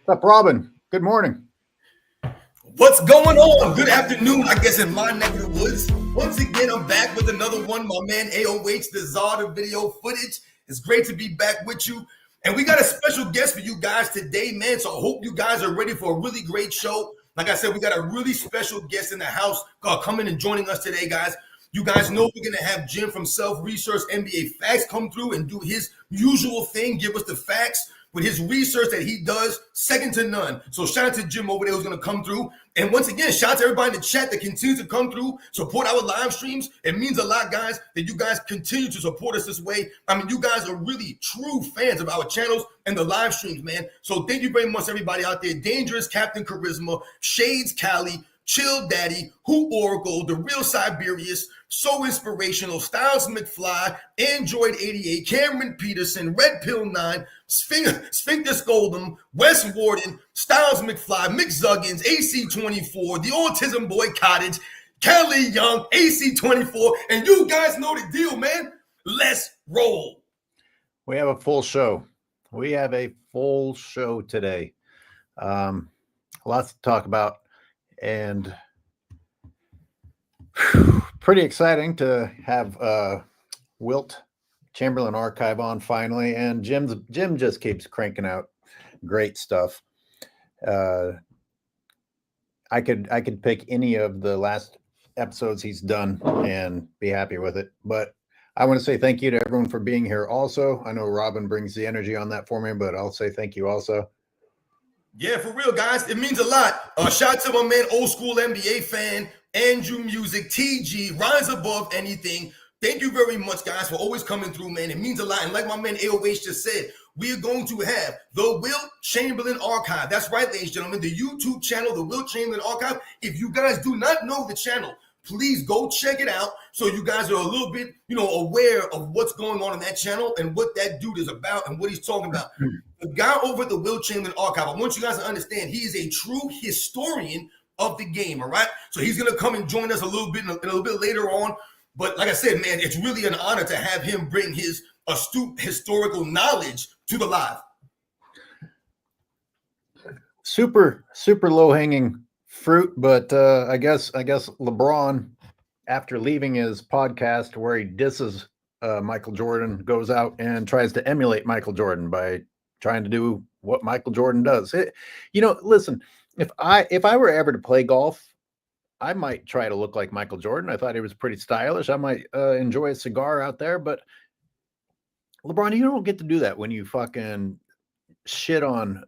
What's up, Robin? Good morning. What's going on? Good afternoon, I guess, in my neck of the woods. Once again, I'm back with another one. My man AOH, the czar of video footage. It's great to be back with you. And we got a special guest for you guys today, man. So I hope you guys are ready for a really great show. Like I said, we got a really special guest in the house coming and joining us today, guys. You guys know we're going to have Jim from Self Research NBA Facts come through and do his usual thing, give us the facts. With his research that he does, second to none. So shout out to Jim over there who's going to come through. And once again, shout out to everybody in the chat that continues to come through, support our live streams. It means a lot, guys, that you guys continue to support us this way. I mean, you guys are really true fans of our channels and the live streams, man. So thank you very much, everybody out there. Dangerous Captain Charisma, Shades Cali, Chill Daddy, Who Oracle, The Real Siberius, So Inspirational, Styles McFly, Android 88, Cameron Peterson, Red Pill 9, Sphincter Scoldum, Wes Warden, Styles McFly, Mick Zuggins, AC24, The Autism Boy Cottage, Kelly Young, AC24, and you guys know the deal, man. Let's roll. We have a full show. Today. Lots to talk about. And pretty exciting to have Wilt Chamberlain archive on finally. And Jim just keeps cranking out great stuff. I could pick any of the last episodes he's done and be happy with it. But I want to say thank you to everyone for being here also. I know Robin brings the energy on that for me, but I'll say thank you also. Yeah, for real, guys. It means a lot. Shout out to my man, old school NBA fan, Andrew Music, TG, Rise Above Anything. Thank you very much, guys, for always coming through, man. It means a lot. And like my man AOH just said, we are going to have the Wilt Chamberlain Archive. That's right, ladies and gentlemen, the YouTube channel, the Wilt Chamberlain Archive. If you guys do not know the channel, please go check it out so you guys are a little bit, aware of what's going on in that channel and what that dude is about and what he's talking about. The guy over at the Wilt Chamberlain Archive, I want you guys to understand, he is a true historian of the game, all right? So he's going to come and join us a little bit later on. But like I said, man, it's really an honor to have him bring his astute historical knowledge to the live. Super, super low-hanging fruit, but I guess LeBron, after leaving his podcast where he disses Michael Jordan, goes out and tries to emulate Michael Jordan by trying to do what Michael Jordan does. Listen, if I were ever to play golf, I might try to look like Michael Jordan. I thought he was pretty stylish. I might enjoy a cigar out there, but LeBron, you don't get to do that when you fucking shit on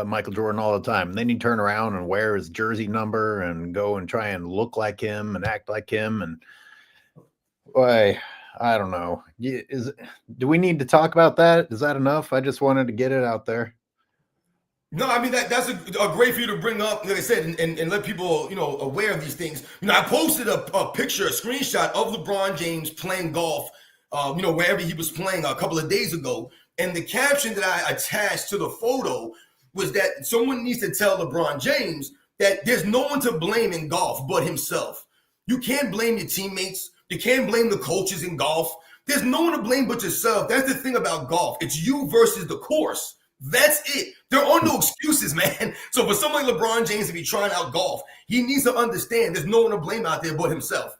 Michael Jordan all the time. And then you turn around and wear his jersey number and go and try and look like him and act like him. And boy, I don't know. Do we need to talk about that? Is that enough? I just wanted to get it out there. No, I mean, that's a great for you to bring up, like I said, and let people, aware of these things. I posted a picture, a screenshot of LeBron James playing golf, wherever he was playing a couple of days ago. And the caption that I attached to the photo was that someone needs to tell LeBron James that there's no one to blame in golf but himself. You can't blame your teammates. You can't blame the coaches in golf. There's no one to blame but yourself. That's the thing about golf. It's you versus the course. That's it. There are no excuses, man. So for someone like LeBron James to be trying out golf, he needs to understand there's no one to blame out there but himself.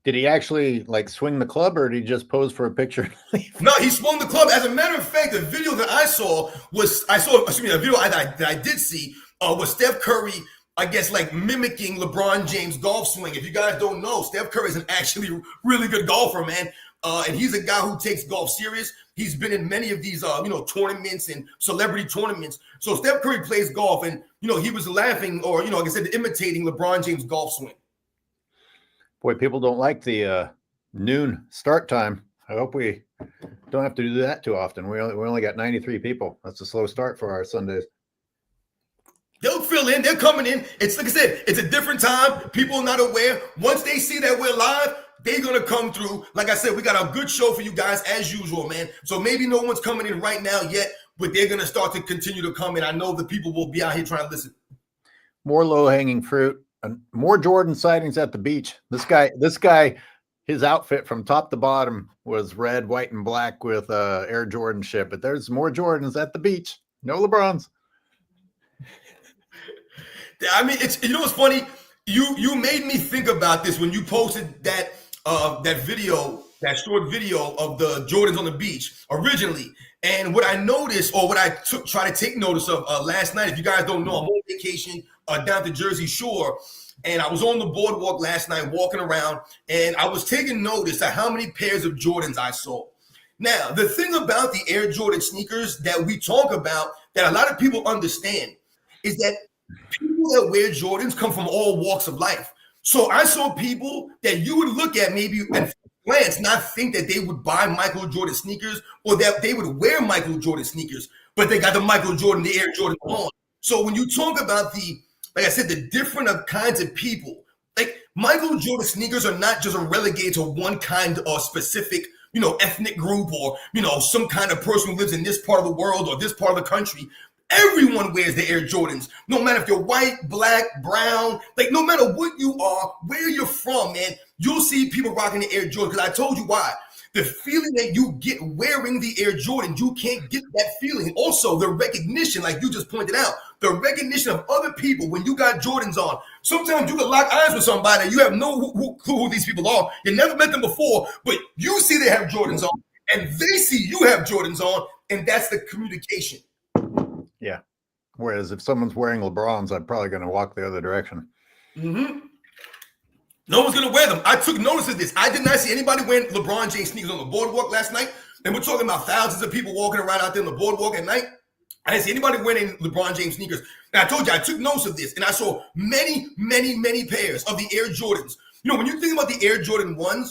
Did he actually swing the club, or did he just pose for a picture? No, he swung the club. As a matter of fact, the video that I saw was, a video that I did see was Steph Curry, I guess, mimicking LeBron James' golf swing. If you guys don't know, Steph Curry is an actually really good golfer, man. And he's a guy who takes golf serious. He's been in many of these, tournaments and celebrity tournaments. So Steph Curry plays golf, and, he was laughing or, like I said, imitating LeBron James' golf swing. Boy, people don't like the noon start time. I hope we don't have to do that too often. We only got 93 people. That's a slow start for our Sundays. They'll fill in. They're coming in. It's like I said, it's a different time. People are not aware. Once they see that we're live, they're going to come through. Like I said, we got a good show for you guys as usual, man. So maybe no one's coming in right now yet, but they're going to start to continue to come in. I know the people will be out here trying to listen. More low-hanging fruit. More Jordan sightings at the beach. This guy, his outfit from top to bottom was red, white, and black with Air Jordan shit. But there's more Jordans at the beach. No LeBrons. I mean, it's, you know what's funny? You made me think about this when you posted that video, that short video of the Jordans on the beach originally. And what I noticed, or what I try to take notice of last night, if you guys don't know, I'm on vacation down to Jersey Shore, and I was on the boardwalk last night walking around, and I was taking notice of how many pairs of Jordans I saw. Now, the thing about the Air Jordan sneakers that we talk about that a lot of people understand is that people that wear Jordans come from all walks of life. So I saw people that you would look at maybe at glance not think that they would buy Michael Jordan sneakers or that they would wear Michael Jordan sneakers, but they got the Michael Jordan, the Air Jordan on. So when you talk about like I said, the different kinds of people, like Michael Jordan sneakers are not just relegated to one kind or specific, ethnic group or, some kind of person who lives in this part of the world or this part of the country. Everyone wears the Air Jordans, no matter if you're white, black, brown, like no matter what you are, where you're from, man, you'll see people rocking the Air Jordan. Because I told you why. The feeling that you get wearing the Air Jordan, you can't get that feeling. Also, the recognition, like you just pointed out, the recognition of other people when you got Jordans on. Sometimes you can lock eyes with somebody, you have no clue who these people are. You never met them before, but you see they have Jordans on, and they see you have Jordans on, and that's the communication. Yeah. Whereas if someone's wearing LeBrons, I'm probably going to walk the other direction. Mm-hmm. No one's going to wear them. I took notice of this. I did not see anybody wearing LeBron James sneakers on the boardwalk last night. And we're talking about thousands of people walking around out there on the boardwalk at night. I didn't see anybody wearing LeBron James sneakers. And I told you, I took notice of this. And I saw many, many, many pairs of the Air Jordans. When you think about the Air Jordan 1s,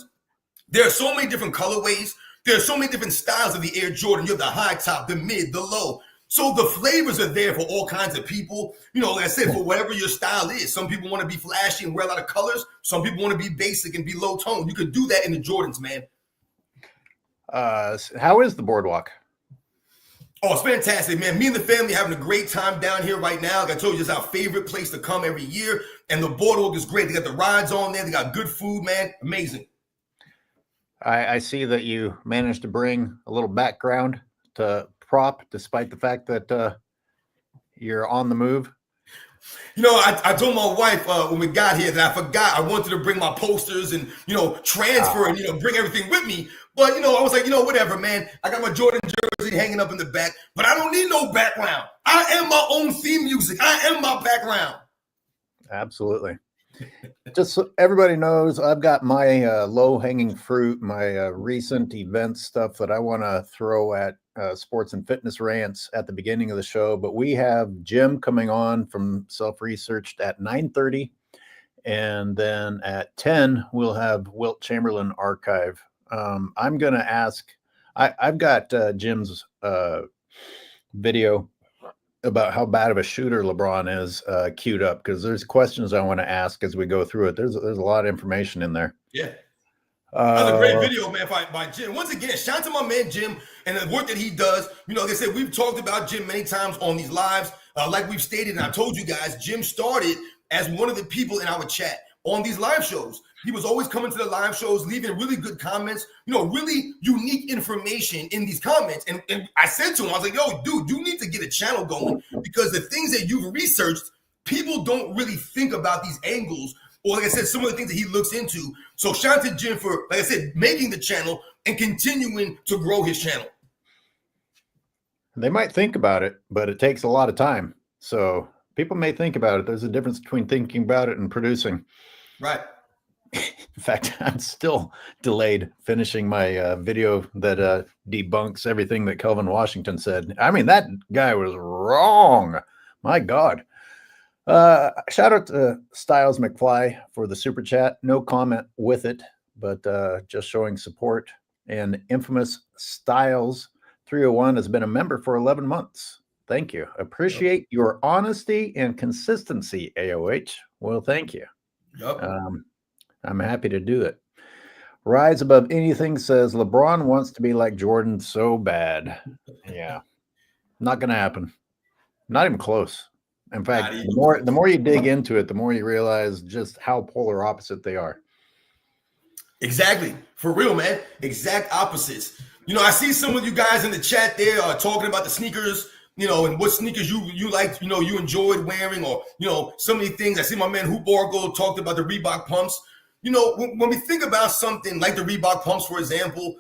there are so many different colorways. There are so many different styles of the Air Jordan. You have the high top, the mid, the low. So the flavors are there for all kinds of people. Like I said, for whatever your style is. Some people want to be flashy and wear a lot of colors. Some people want to be basic and be low tone. You can do that in the Jordans, man. How is the boardwalk? Oh, it's fantastic, man. Me and the family having a great time down here right now. Like I told you, it's our favorite place to come every year. And the boardwalk is great. They got the rides on there. They got good food, man. Amazing. I see that you managed to bring a little background to prop, despite the fact that you're on the move. I told my wife when we got here that I forgot I wanted to bring my posters and transfer and bring everything with me. But I was like, whatever, man. I got my Jordan jersey hanging up in the back, but I don't need no background. I am my own theme music. I am my background. Absolutely. Just so everybody knows, I've got my low-hanging fruit, my recent event stuff that I want to throw at sports and fitness rants at the beginning of the show. But we have Jim coming on from Self-Researched at 9:30. And then at 10, we'll have Wilt Chamberlain archive. I'm going to ask, I've got Jim's video about how bad of a shooter LeBron is queued up, because there's questions I want to ask as we go through it. There's a lot of information in there. Yeah. Another great video, man, by Jim. Once again, shout out to my man Jim and the work that he does. Like I said, we've talked about Jim many times on these lives. Like we've stated, and I told you guys, Jim started as one of the people in our chat on these live shows. He was always coming to the live shows, leaving really good comments, really unique information in these comments. And I said to him, I was like, yo, dude, you need to get a channel going, because the things that you've researched, people don't really think about these angles, or like I said, some of the things that he looks into. So shout out to Jim for, like I said, making the channel and continuing to grow his channel. They might think about it, but it takes a lot of time. So people may think about it. There's a difference between thinking about it and producing. Right. In fact, I'm still delayed finishing my video that debunks everything that Kelvin Washington said. I mean, that guy was wrong. My God. Shout out to Styles McFly for the super chat. No comment with it, but just showing support. And Infamous Styles 301 has been a member for 11 months. Thank you. Appreciate your honesty and consistency, AOH. Well, thank you. Yep. I'm happy to do it. Rise Above Anything says LeBron wants to be like Jordan so bad. Yeah. Not going to happen. Not even close. In fact, the more you dig into it, the more you realize just how polar opposite they are. Exactly. For real, man. Exact opposites. I see some of you guys in the chat there talking about the sneakers. and what sneakers you like, you enjoyed wearing, or, so many things. I see my man Hoop Bargo talked about the Reebok pumps. When we think about something like the Reebok pumps, for example,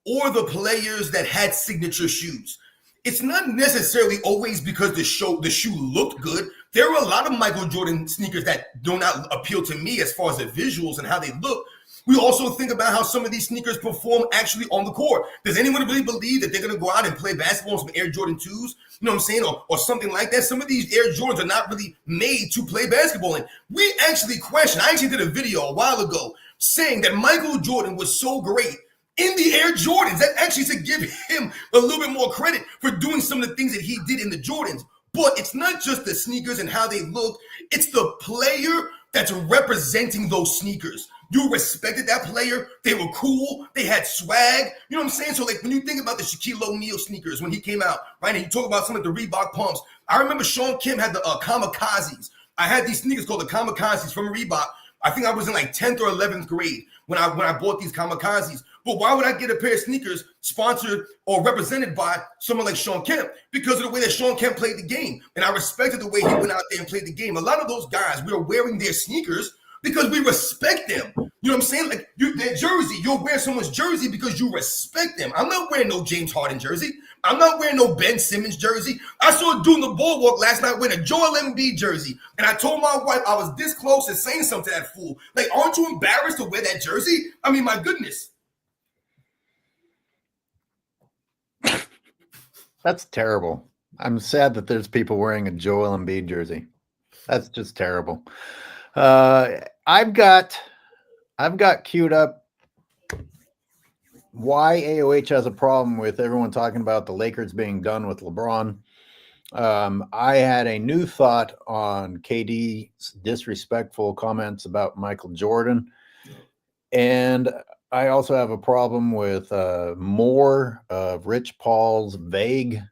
or the players that had signature shoes, it's not necessarily always because the shoe looked good. There were a lot of Michael Jordan sneakers that do not appeal to me as far as the visuals and how they look. We also think about how some of these sneakers perform actually on the court. Does anyone really believe that they're going to go out and play basketball in some Air Jordan 2s? You know what I'm saying? Or something like that. Some of these Air Jordans are not really made to play basketball in. We actually question. I actually did a video a while ago saying that Michael Jordan was so great in the Air Jordans that actually to give him a little bit more credit for doing some of the things that he did in the Jordans. But it's not just the sneakers and how they look. It's the player that's representing those sneakers. You respected that player. They were cool. They had swag. You know what I'm saying? So, like, when you think about the Shaquille O'Neal sneakers when he came out, right, and you talk about some of the Reebok pumps, I remember Sean Kim had the Kamikazes. I had these sneakers called the Kamikazes from Reebok. I think I was in like 10th or 11th grade when I bought these Kamikazes. But why would I get a pair of sneakers sponsored or represented by someone like Sean Kemp? Because of the way that Sean Kemp played the game. And I respected the way he went out there and played the game. A lot of those guys, we are wearing their sneakers because we respect them. You know what I'm saying? Like, their jersey, you'll wear someone's jersey because you respect them. I'm not wearing no James Harden jersey. I'm not wearing no Ben Simmons jersey. I saw a dude in the boardwalk last night wearing a Joel Embiid jersey. And I told my wife I was this close to saying something to that fool. Like, aren't you embarrassed to wear that jersey? I mean, my goodness. That's terrible. I'm sad that there's people wearing a Joel Embiid jersey. That's just terrible. I've got queued up why AOH has a problem with everyone talking about the Lakers being done with LeBron. I had a new thought on KD's disrespectful comments about Michael Jordan. And I also have a problem with more of Rich Paul's vague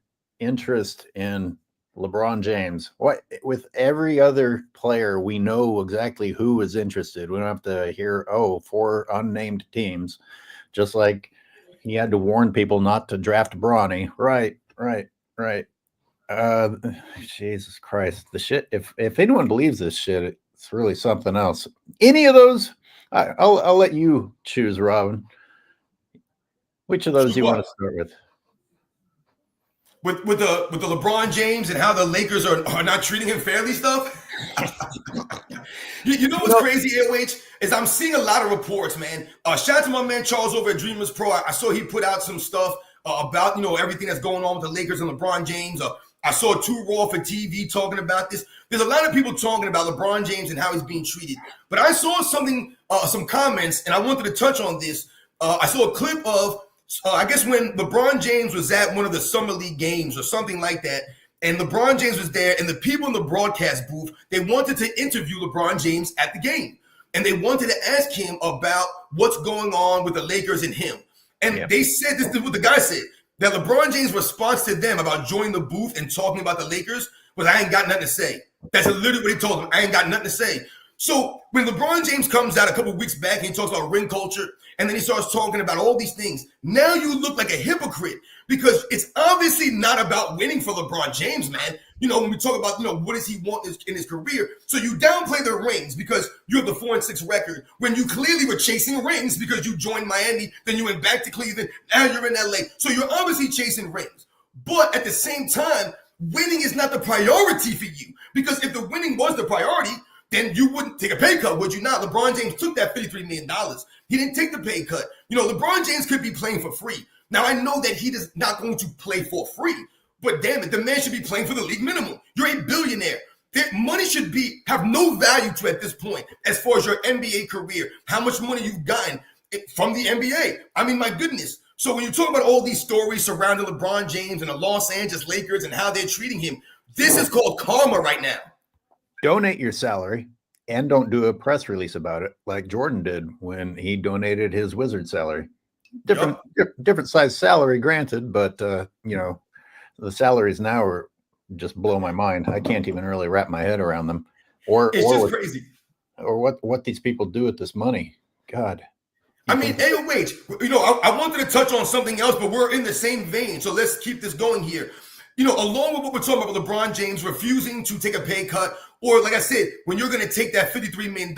interest in LeBron James. What with every other player, we know exactly who is interested. We don't have to hear, 4 unnamed teams, just like he had to warn people not to draft Bronny. Right. Jesus Christ. The shit. If anyone believes this shit, it's really something else. Any of those, I'll let you choose, Robin. Which of those do you want to start with? With the LeBron James and how the Lakers are not treating him fairly stuff? You know what's crazy, AOH, is I'm seeing a lot of reports, man. Shout out to my man Charles over at Dreamers Pro. I saw he put out some stuff about, everything that's going on with the Lakers and LeBron James. I saw Too Raw for TV talking about this. There's a lot of people talking about LeBron James and how he's being treated. But I saw something, some comments, and I wanted to touch on this. I saw a clip of, I guess when LeBron James was at one of the Summer League games or something like that, and LeBron James was there, and the people in the broadcast booth, they wanted to interview LeBron James at the game. And they wanted to ask him about what's going on with the Lakers and him. And they said, this is what the guy said, that LeBron James' response to them about joining the booth and talking about the Lakers was, I ain't got nothing to say. That's literally what he told them. I ain't got nothing to say. So when LeBron James comes out a couple of weeks back and he talks about ring culture, and then he starts talking about all these things, now you look like a hypocrite because it's obviously not about winning for LeBron James, man. When we talk about, what does he want in his career? So you downplay the rings because you have the 4-6 record when you clearly were chasing rings because you joined Miami, then you went back to Cleveland, now you're in LA. So you're obviously chasing rings. But at the same time, winning is not the priority for you because if the winning was the priority, then you wouldn't take a pay cut, would you not? LeBron James took that $53 million. He didn't take the pay cut. LeBron James could be playing for free. Now, I know that he is not going to play for free, but damn it, the man should be playing for the league minimum. You're a billionaire. Money should have no value to at this point as far as your NBA career, how much money you've gotten from the NBA. I mean, my goodness. So when you talk about all these stories surrounding LeBron James and the Los Angeles Lakers and how they're treating him, this is called karma right now. Donate your salary and don't do a press release about it like Jordan did when he donated his Wizard salary. Different size salary, granted, but the salaries now are just blow my mind. I can't even really wrap my head around them. It's just crazy. Or what these people do with this money. God. I mean, AOH, I wanted to touch on something else, but we're in the same vein. So let's keep this going here. along with what we're talking about with LeBron James refusing to take a pay cut, or like I said, when you're going to take that $53 million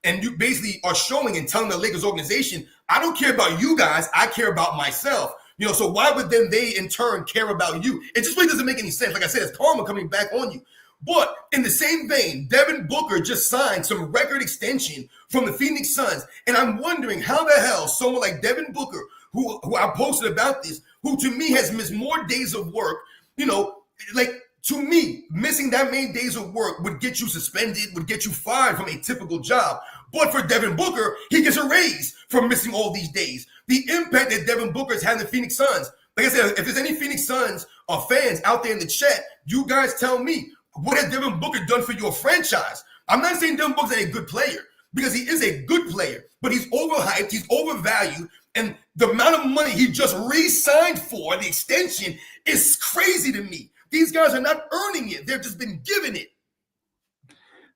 and you basically are showing and telling the Lakers organization, I don't care about you guys, I care about myself. So why would then they in turn care about you? It just really doesn't make any sense. Like I said, it's karma coming back on you. But in the same vein, Devin Booker just signed some record extension from the Phoenix Suns. And I'm wondering how the hell someone like Devin Booker, who I posted about this, who to me has missed more days of work, to me, missing that many days of work would get you suspended, would get you fired from a typical job. But for Devin Booker, he gets a raise for missing all these days. The impact that Devin Booker has had in the Phoenix Suns, like I said, if there's any Phoenix Suns fans out there in the chat, you guys tell me, what has Devin Booker done for your franchise? I'm not saying Devin Booker's a good player, because he is a good player, but he's overhyped, he's overvalued, and the amount of money he just re-signed for, the extension, is crazy to me. These guys are not earning it. They've just been given it.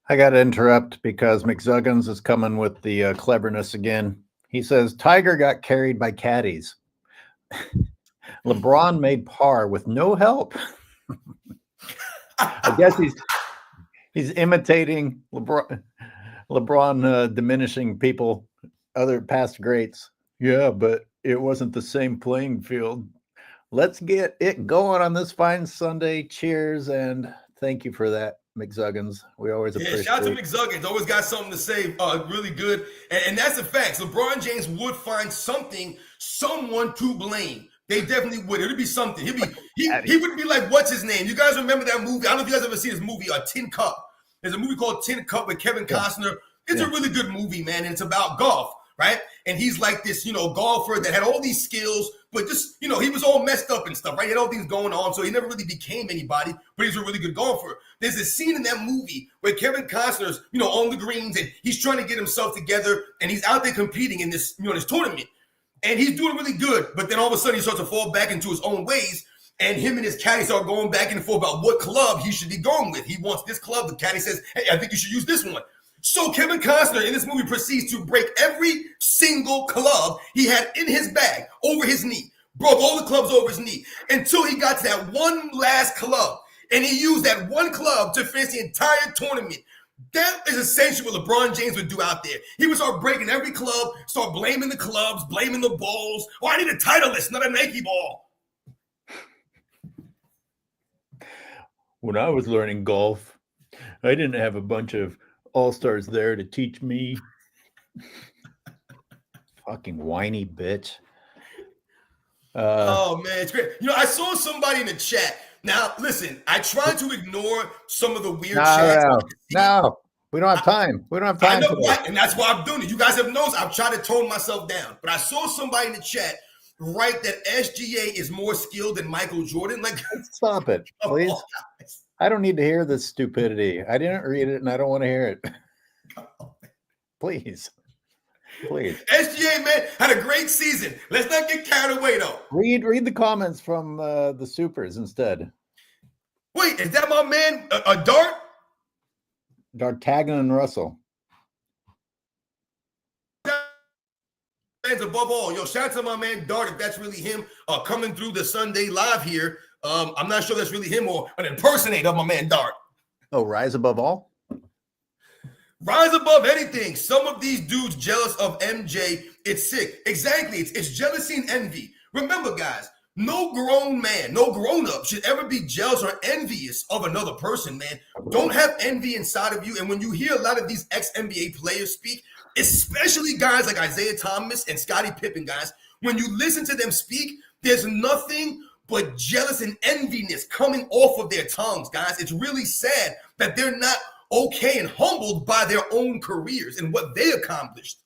I got to interrupt because McZuggins is coming with the cleverness again. He says, Tiger got carried by caddies. LeBron made par with no help. I guess he's imitating LeBron diminishing people, other past greats. Yeah, but it wasn't the same playing field. Let's get it going on this fine Sunday. Cheers, and thank you for that, McZuggins. We always appreciate it. Shout out to McZuggins. Always got something to say. Really good. And that's the facts. LeBron James would find someone to blame. They definitely would. It would be something. He would be like, what's his name? You guys remember that movie? I don't know if you guys ever seen this movie, Tin Cup. There's a movie called Tin Cup with Kevin Costner. It's a really good movie, man. And it's about golf, right? And he's like this, golfer that had all these skills, but just, he was all messed up and stuff, right? He had all things going on, so he never really became anybody, but he's a really good golfer. There's a scene in that movie where Kevin Costner's, on the greens, and he's trying to get himself together, and he's out there competing in this, this tournament. And he's doing really good, but then all of a sudden he starts to fall back into his own ways, and him and his caddy start going back and forth about what club he should be going with. He wants this club. The caddy says, hey, I think you should use this one. So Kevin Costner in this movie proceeds to break every single club he had in his bag over his knee. Broke all the clubs over his knee until he got to that one last club. And he used that one club to finish the entire tournament. That is essentially what LeBron James would do out there. He would start breaking every club, start blaming the clubs, blaming the balls. Oh, I need a Titleist, not a Nike ball. When I was learning golf, I didn't have a bunch of all-stars there to teach me. Fucking whiny bitch. Oh, man, it's great. I saw somebody in the chat. Now, listen, I tried to ignore some of the weird chats. No, we don't have time. We don't have time. I know, right? And that's why I'm doing it. You guys have noticed I've tried to tone myself down. But I saw somebody in the chat write that SGA is more skilled than Michael Jordan. Like, stop it, please. I don't need to hear this stupidity. I didn't read it, and I don't want to hear it. Please. SGA, man, had a great season. Let's not get carried away, though. Read the comments from the supers instead. Wait, is that my man, Dart? D'Artagnan and Russell. Fans above all. Yo, shout out to my man, Dart, if that's really him coming through the Sunday live here. I'm not sure that's really him or an impersonator of my man, Dart. Oh, rise above all? Rise above anything. Some of these dudes jealous of MJ. It's sick. Exactly. It's jealousy and envy. Remember, guys, no grown man, no grown-up should ever be jealous or envious of another person, man. Don't have envy inside of you. And when you hear a lot of these ex-NBA players speak, especially guys like Isaiah Thomas and Scottie Pippen, guys, when you listen to them speak, there's nothing but jealous and enviness coming off of their tongues, guys. It's really sad that they're not okay and humbled by their own careers and what they accomplished.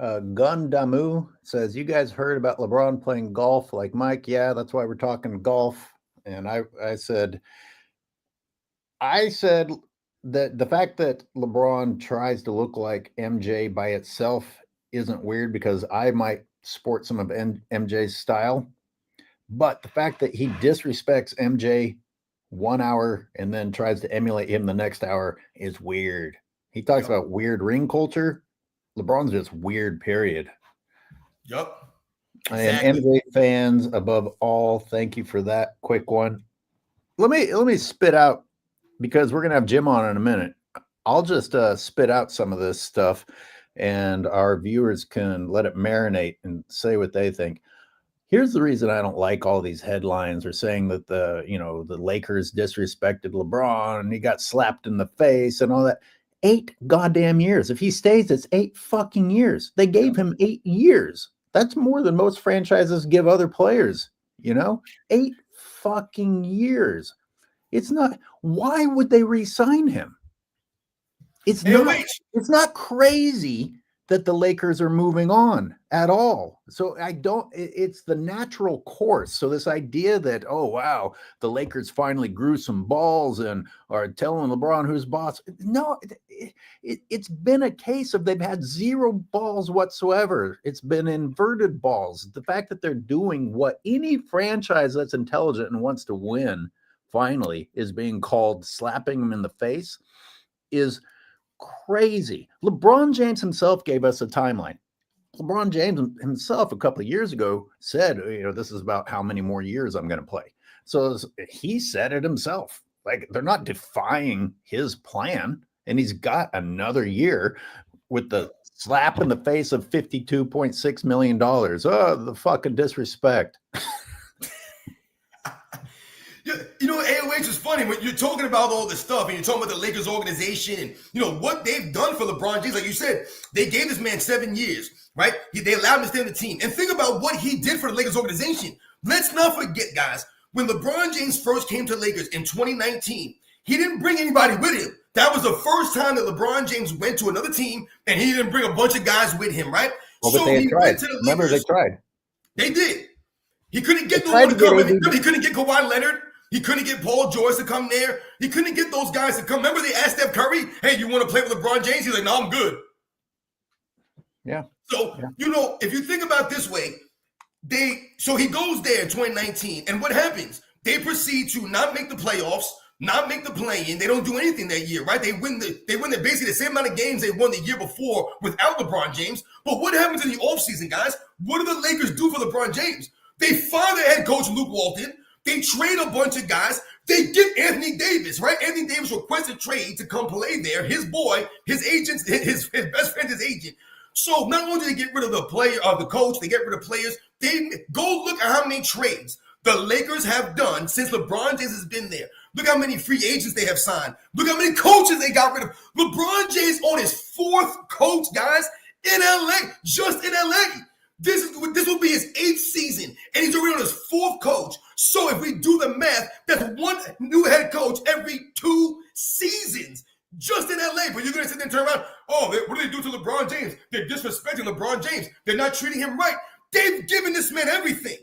Gundamu says, you guys heard about LeBron playing golf like Mike? Yeah, that's why we're talking golf. And I said that the fact that LeBron tries to look like MJ by itself isn't weird because I might sport some of MJ's style. But the fact that he disrespects MJ 1 hour and then tries to emulate him the next hour is weird. He talks about weird ring culture. LeBron's just weird, period. Yup. And Exactly. NBA fans above all, thank you for that quick one. Let me spit out, because we're gonna have Jim on in a minute. I'll just spit out some of this stuff, and our viewers can let it marinate and say what they think. Here's the reason I don't like all these headlines or saying that the Lakers disrespected LeBron and he got slapped in the face and all that. 8 goddamn years. If he stays, it's 8 fucking years. They gave him 8 years. That's more than most franchises give other players, 8 fucking years. It's not, why would they re-sign him? It's not AOH. it's not crazy that the Lakers are moving on at all. So it's the natural course. So this idea that, oh wow, the Lakers finally grew some balls and are telling LeBron who's boss. No, it's been a case of they've had 0 balls whatsoever. It's been inverted balls. The fact that they're doing what any franchise that's intelligent and wants to win finally is being called slapping them in the face is crazy. LeBron James himself gave us a timeline. LeBron James himself a couple of years ago said, this is about how many more years I'm going to play. So he said it himself. Like, they're not defying his plan, and he's got another year with the slap in the face of $52.6 million. Oh, the fucking disrespect. AOH is funny when you're talking about all this stuff and you're talking about the Lakers organization and what they've done for LeBron James. Like you said, they gave this man 7 years, right? They allowed him to stay on the team. And think about what he did for the Lakers organization. Let's not forget, guys, when LeBron James first came to Lakers in 2019, he didn't bring anybody with him. That was the first time that LeBron James went to another team and he didn't bring a bunch of guys with him, right? Well, but they tried. Remember, they tried. They did. He couldn't get no one to come. He couldn't get Kawhi Leonard. He couldn't get Paul George to come there. He couldn't get those guys to come. Remember they asked Steph Curry, hey, you want to play with LeBron James? He's like, no, I'm good. Yeah. So, if you think about it this way, so he goes there in 2019, and what happens? They proceed to not make the playoffs, not make the play-in. They don't do anything that year, right? They win basically the same amount of games they won the year before without LeBron James. But what happens in the offseason, guys? What do the Lakers do for LeBron James? They fire their head coach, Luke Walton. They trade a bunch of guys. They get Anthony Davis, right? Anthony Davis requested trade to come play there. His boy, his agent, his best friend, his agent. So not only do they get rid of the player, the coach, they get rid of players. They go look at how many trades the Lakers have done since LeBron James has been there. Look how many free agents they have signed. Look how many coaches they got rid of. LeBron James on his 4th coach, guys, in LA, just in LA. This will be his 8th season, and he's already on his 4th coach. So if we do the math, that's 1 new head coach every 2 seasons, just in LA. But you're going to sit there and turn around, what do they do to LeBron James? They're disrespecting LeBron James. They're not treating him right. They've given this man everything.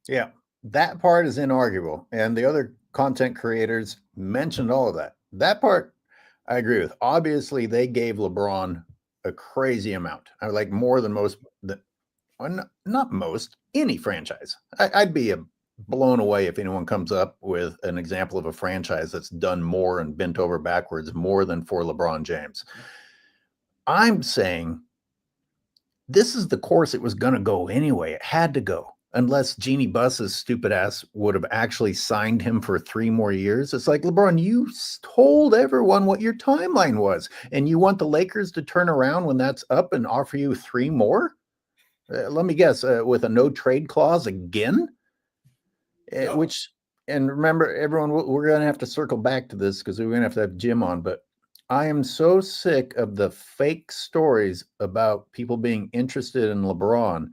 Yeah, that part is inarguable. And the other content creators mentioned all of that. That part I agree with. Obviously, they gave LeBron a crazy amount. I like more than most, not most, any franchise. I'd be blown away if anyone comes up with an example of a franchise that's done more and bent over backwards more than for LeBron James. I'm saying this is the course it was going to go anyway. It had to go, unless Jeannie Buss's stupid ass would have actually signed him for 3 more years. It's like, LeBron, you told everyone what your timeline was, and you want the Lakers to turn around when that's up and offer you 3 more? Let me guess, with a no trade clause again? Yep. And remember, everyone, we're going to have to circle back to this because we're going to have Jim on, but I am so sick of the fake stories about people being interested in LeBron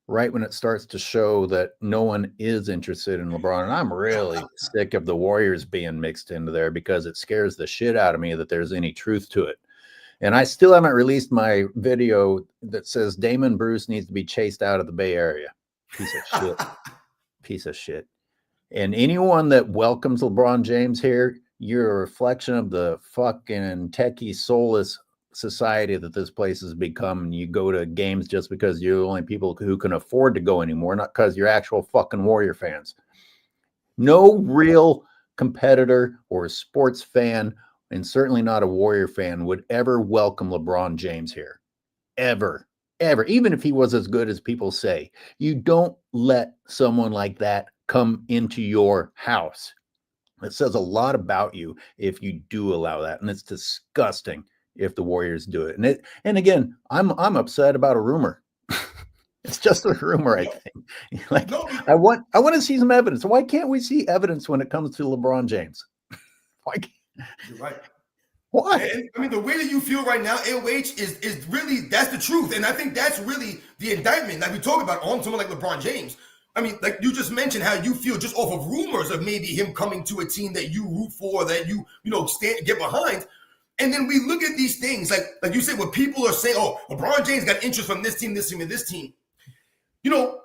right when it starts to show that no one is interested in LeBron. And I'm really sick of the Warriors being mixed into there because it scares the shit out of me that there's any truth to it. And I still haven't released my video that says Damon Bruce needs to be chased out of the Bay Area. Piece of shit. Piece of shit. And anyone that welcomes LeBron James here, you're a reflection of the fucking techie, soulless society that this place has become. And you go to games just because you're the only people who can afford to go anymore, not because you're actual fucking Warrior fans. No real competitor or sports fan, and certainly not a Warrior fan, would ever welcome LeBron James here. Ever. ever, even if he was as good as people say, you don't let someone like that come into your house. It says a lot about you if you do allow that, and it's disgusting if the Warriors do it. And again, I'm upset about a rumor. It's just a rumor, I think. Like No, I want to see some evidence. Why can't we see evidence when it comes to LeBron James? Why? you're right. Why? And, I mean, the way that you feel right now, AOH, is really, that's the truth. And I think that's really the indictment that we talk about on someone like LeBron James. I mean, like you just mentioned how you feel just off of rumors of maybe him coming to a team that you root for, that you get behind. And then we look at these things, like you said, what people are saying, oh, LeBron James got interest from this team, and this team. You know,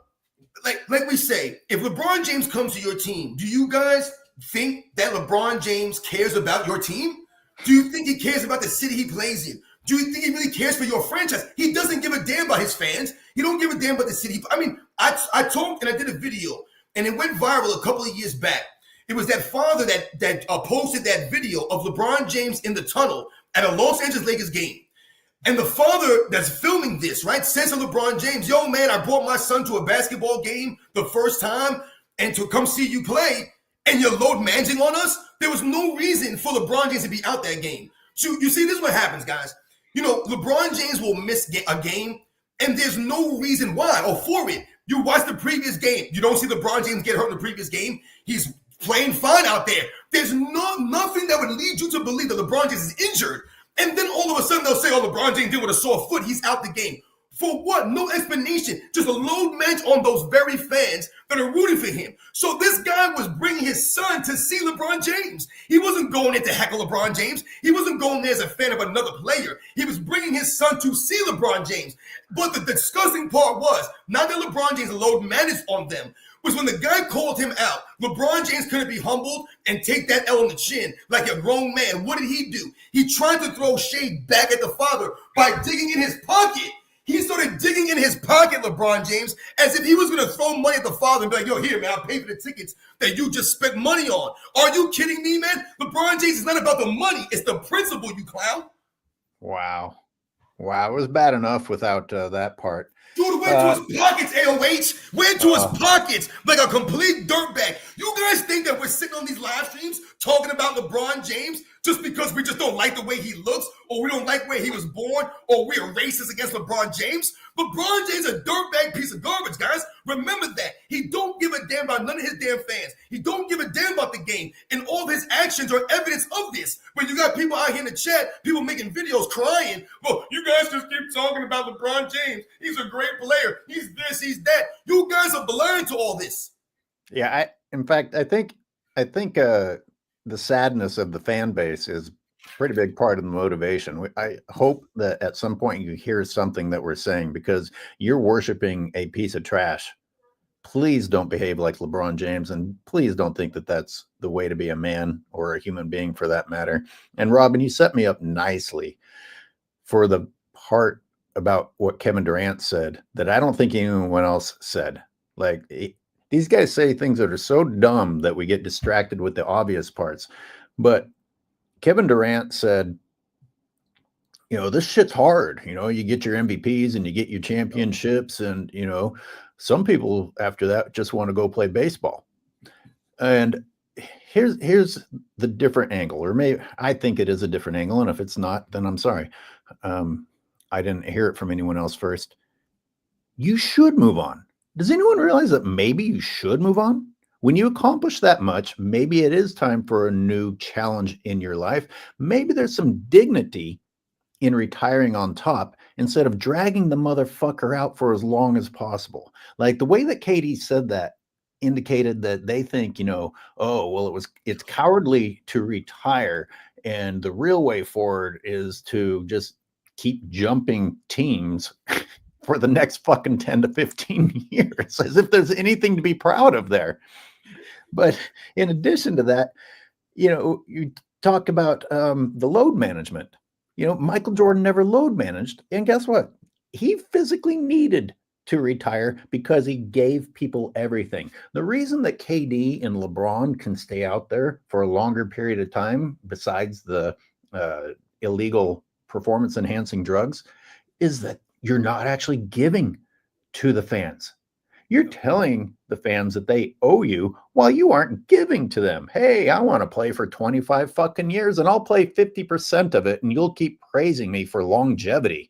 like we say, if LeBron James comes to your team, do you guys think that LeBron James cares about your team? Do you think he cares about the city he plays in? Do you think he really cares for your franchise? He doesn't give a damn about his fans. He don't give a damn about the city. I mean, I talked and I did a video, and it went viral a couple of years back. It was that father that posted that video of LeBron James in the tunnel at a Los Angeles Lakers game. And the father that's filming this, right, says to LeBron James, yo, man, I brought my son to a basketball game the first time and to come see you play, and you're load managing on us? There was no reason for LeBron James to be out that game. So you see, this is what happens, guys. You know, LeBron James will miss a game, and there's no reason why or for it. You watch the previous game. You don't see LeBron James get hurt in the previous game. He's playing fine out there. There's nothing that would lead you to believe that LeBron James is injured. And then all of a sudden they'll say, oh, LeBron James did with a sore foot. He's out the game. For what? No explanation. Just a load manage on those very fans that are rooting for him. So this guy was bringing his son to see LeBron James. He wasn't going in to heckle LeBron James. He wasn't going there as a fan of another player. He was bringing his son to see LeBron James. But the disgusting part was, not that LeBron James load managed on them, was when the guy called him out. LeBron James couldn't be humbled and take that L on the chin like a grown man. What did he do? He tried to throw shade back at the father by digging in his pocket. He started digging in his pocket, LeBron James, as if he was going to throw money at the father and be like, yo, here, man, I'll pay for the tickets that you just spent money on. Are you kidding me, man? LeBron James is not about the money. It's the principle, you clown. Wow. It was bad enough without that part. Dude went to his pockets, AOH. Went to his pockets like a complete dirtbag. You guys think that we're sitting on these live streams talking about LeBron James just because we just don't like the way he looks, or we don't like where he was born, or we're racist against LeBron James? LeBron James is a dirtbag piece of garbage, guys. Remember that. He don't give a damn about none of his damn fans. He don't give a damn about the game. And all of his actions are evidence of this. When you got people out here in the chat, people making videos crying, well, you guys just keep talking about LeBron James. He's a great player. He's this, he's that. You guys are blind to all this. Yeah, I think the sadness of the fan base is a pretty big part of the motivation. I hope that at some point you hear something that we're saying, because you're worshiping a piece of trash. Please don't behave like LeBron James, and please don't think that that's the way to be a man or a human being for that matter. And Robin, you set me up nicely for the part about what Kevin Durant said that I don't think anyone else said. Like, these guys say things that are so dumb that we get distracted with the obvious parts. But Kevin Durant said, you know, this shit's hard. You know, you get your MVPs and you get your championships, and, you know, some people after that just want to go play baseball. And here's the different angle, or maybe I think it is a different angle. And if it's not, then I'm sorry. I didn't hear it from anyone else first. You should move on. Does anyone realize that maybe you should move on? When you accomplish that much, maybe it is time for a new challenge in your life. Maybe there's some dignity in retiring on top instead of dragging the motherfucker out for as long as possible. Like the way that Katie said that indicated that they think, you know, oh, well, it's cowardly to retire, and the real way forward is to just keep jumping teams for the next fucking 10 to 15 years, as if there's anything to be proud of there. But in addition to that, you know, you talk about the load management. You know, Michael Jordan never load managed. And guess what? He physically needed to retire because he gave people everything. The reason that KD and LeBron can stay out there for a longer period of time, besides the illegal performance enhancing drugs, is that you're not actually giving to the fans. You're telling the fans that they owe you while you aren't giving to them. Hey, I want to play for 25 fucking years and I'll play 50% of it and you'll keep praising me for longevity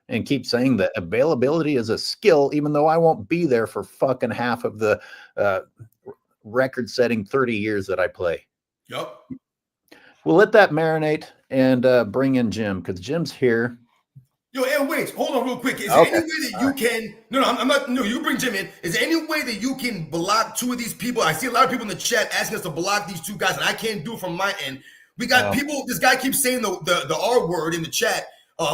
and keep saying that availability is a skill, even though I won't be there for fucking half of the record-setting 30 years that I play. Yep. We'll let that marinate and bring in Jim because Jim's here. Yo, and wait, hold on real quick. Is there any way that you can? No, I'm not. No, you bring Jim in. Is there any way that you can block two of these people? I see a lot of people in the chat asking us to block these two guys, and I can't do it from my end. We got people. This guy keeps saying the R word in the chat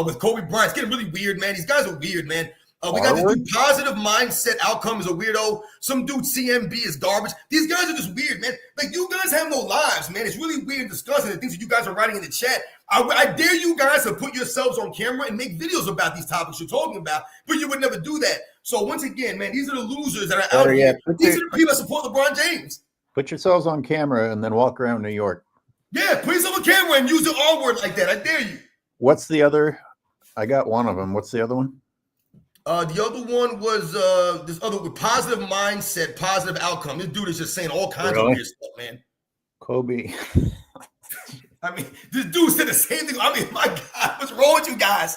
with Kobe Bryant. It's getting really weird, man. These guys are weird, man. We got this dude, positive mindset outcome is a weirdo. Some dude, CMB is garbage. These guys are just weird, man. Like, you guys have no lives, man. It's really weird discussing the things that you guys are writing in the chat. I dare you guys to put yourselves on camera and make videos about these topics you're talking about, but you would never do that. So once again, man, these are the losers that are out here. These are the people that support LeBron James. Put yourselves on camera and then walk around New York. Yeah, put yourself on camera and use the R word like that. I dare you. What's the other? I got one of them. What's the other one? The other one was this other with positive mindset, positive outcome. This dude is just saying all kinds of weird stuff, man. Kobe. I mean, this dude said the same thing. I mean, my God, what's wrong with you guys?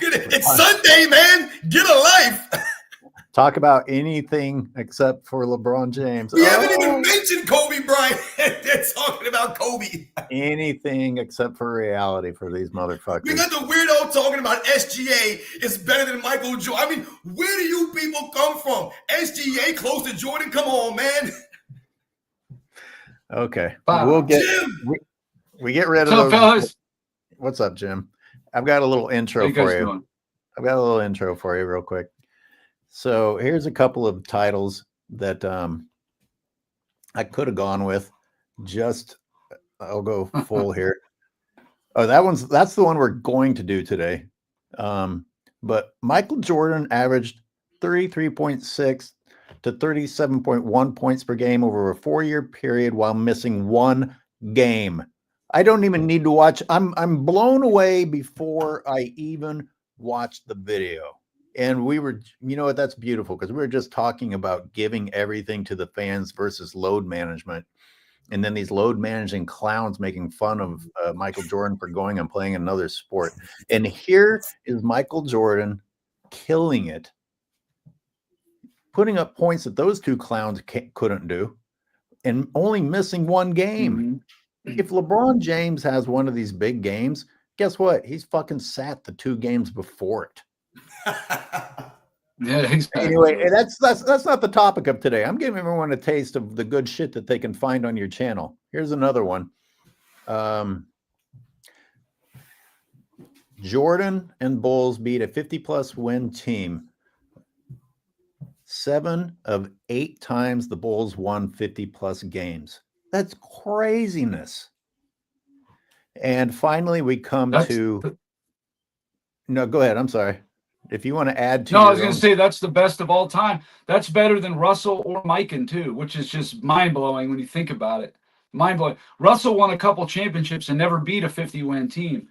It's Sunday, man. Get a life. Talk about anything except for LeBron James. We haven't even mentioned Kobe Bryant. They're talking about Kobe. Anything except for reality for these motherfuckers. We got the weirdo talking about SGA is better than Michael Jordan. I mean, where do you people come from? SGA close to Jordan? Come on, man. Okay. We'll get we get rid of those. Fellas? What's up, Jim? I've got a little intro for you. Doing? I've got a little intro for you real quick. So here's a couple of titles that I could have gone with. I'll go full here. Oh, that's the one we're going to do today. But Michael Jordan averaged 33.6 to 37.1 points per game over a 4-year period while missing one game. I don't even need to watch. I'm blown away before I even watched the video. And we were, you know what, that's beautiful because we were just talking about giving everything to the fans versus load management. And then these load managing clowns making fun of Michael Jordan for going and playing another sport. And here is Michael Jordan killing it, putting up points that those two clowns couldn't do, and only missing one game. Mm-hmm. If LeBron James has one of these big games, guess what? He's fucking sat the 2 games before it. Yeah, anyway, that's not the topic of today. I'm giving everyone a taste of the good shit that they can find on your channel. Here's another one. Jordan and Bulls beat a 50-plus win team. 7 of 8 times the Bulls won 50-plus games. That's craziness. And finally, we come to... No, go ahead. I'm sorry. If you want to add to... No, I was going to say that's the best of all time. That's better than Russell or Mikan, too, which is just mind-blowing when you think about it. Mind-blowing. Russell won a couple championships and never beat a 50-win team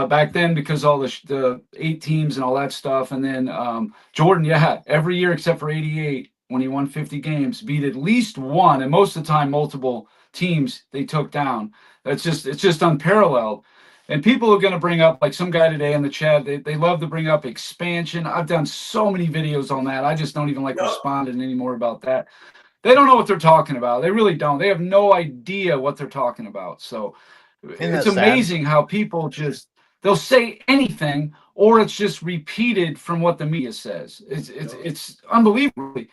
back then because all the 8 teams and all that stuff. And then Jordan, every year except for 88, when he won 50 games, beat at least one, and most of the time multiple teams they took down. It's just unparalleled. And people are going to bring up, like some guy today in the chat, they love to bring up expansion. I've done so many videos on that. I just don't even like responding anymore about that. They don't know what they're talking about. They really don't. They have no idea what they're talking about. So it's amazing how people they'll say anything, or it's just repeated from what the media says. It's unbelievable.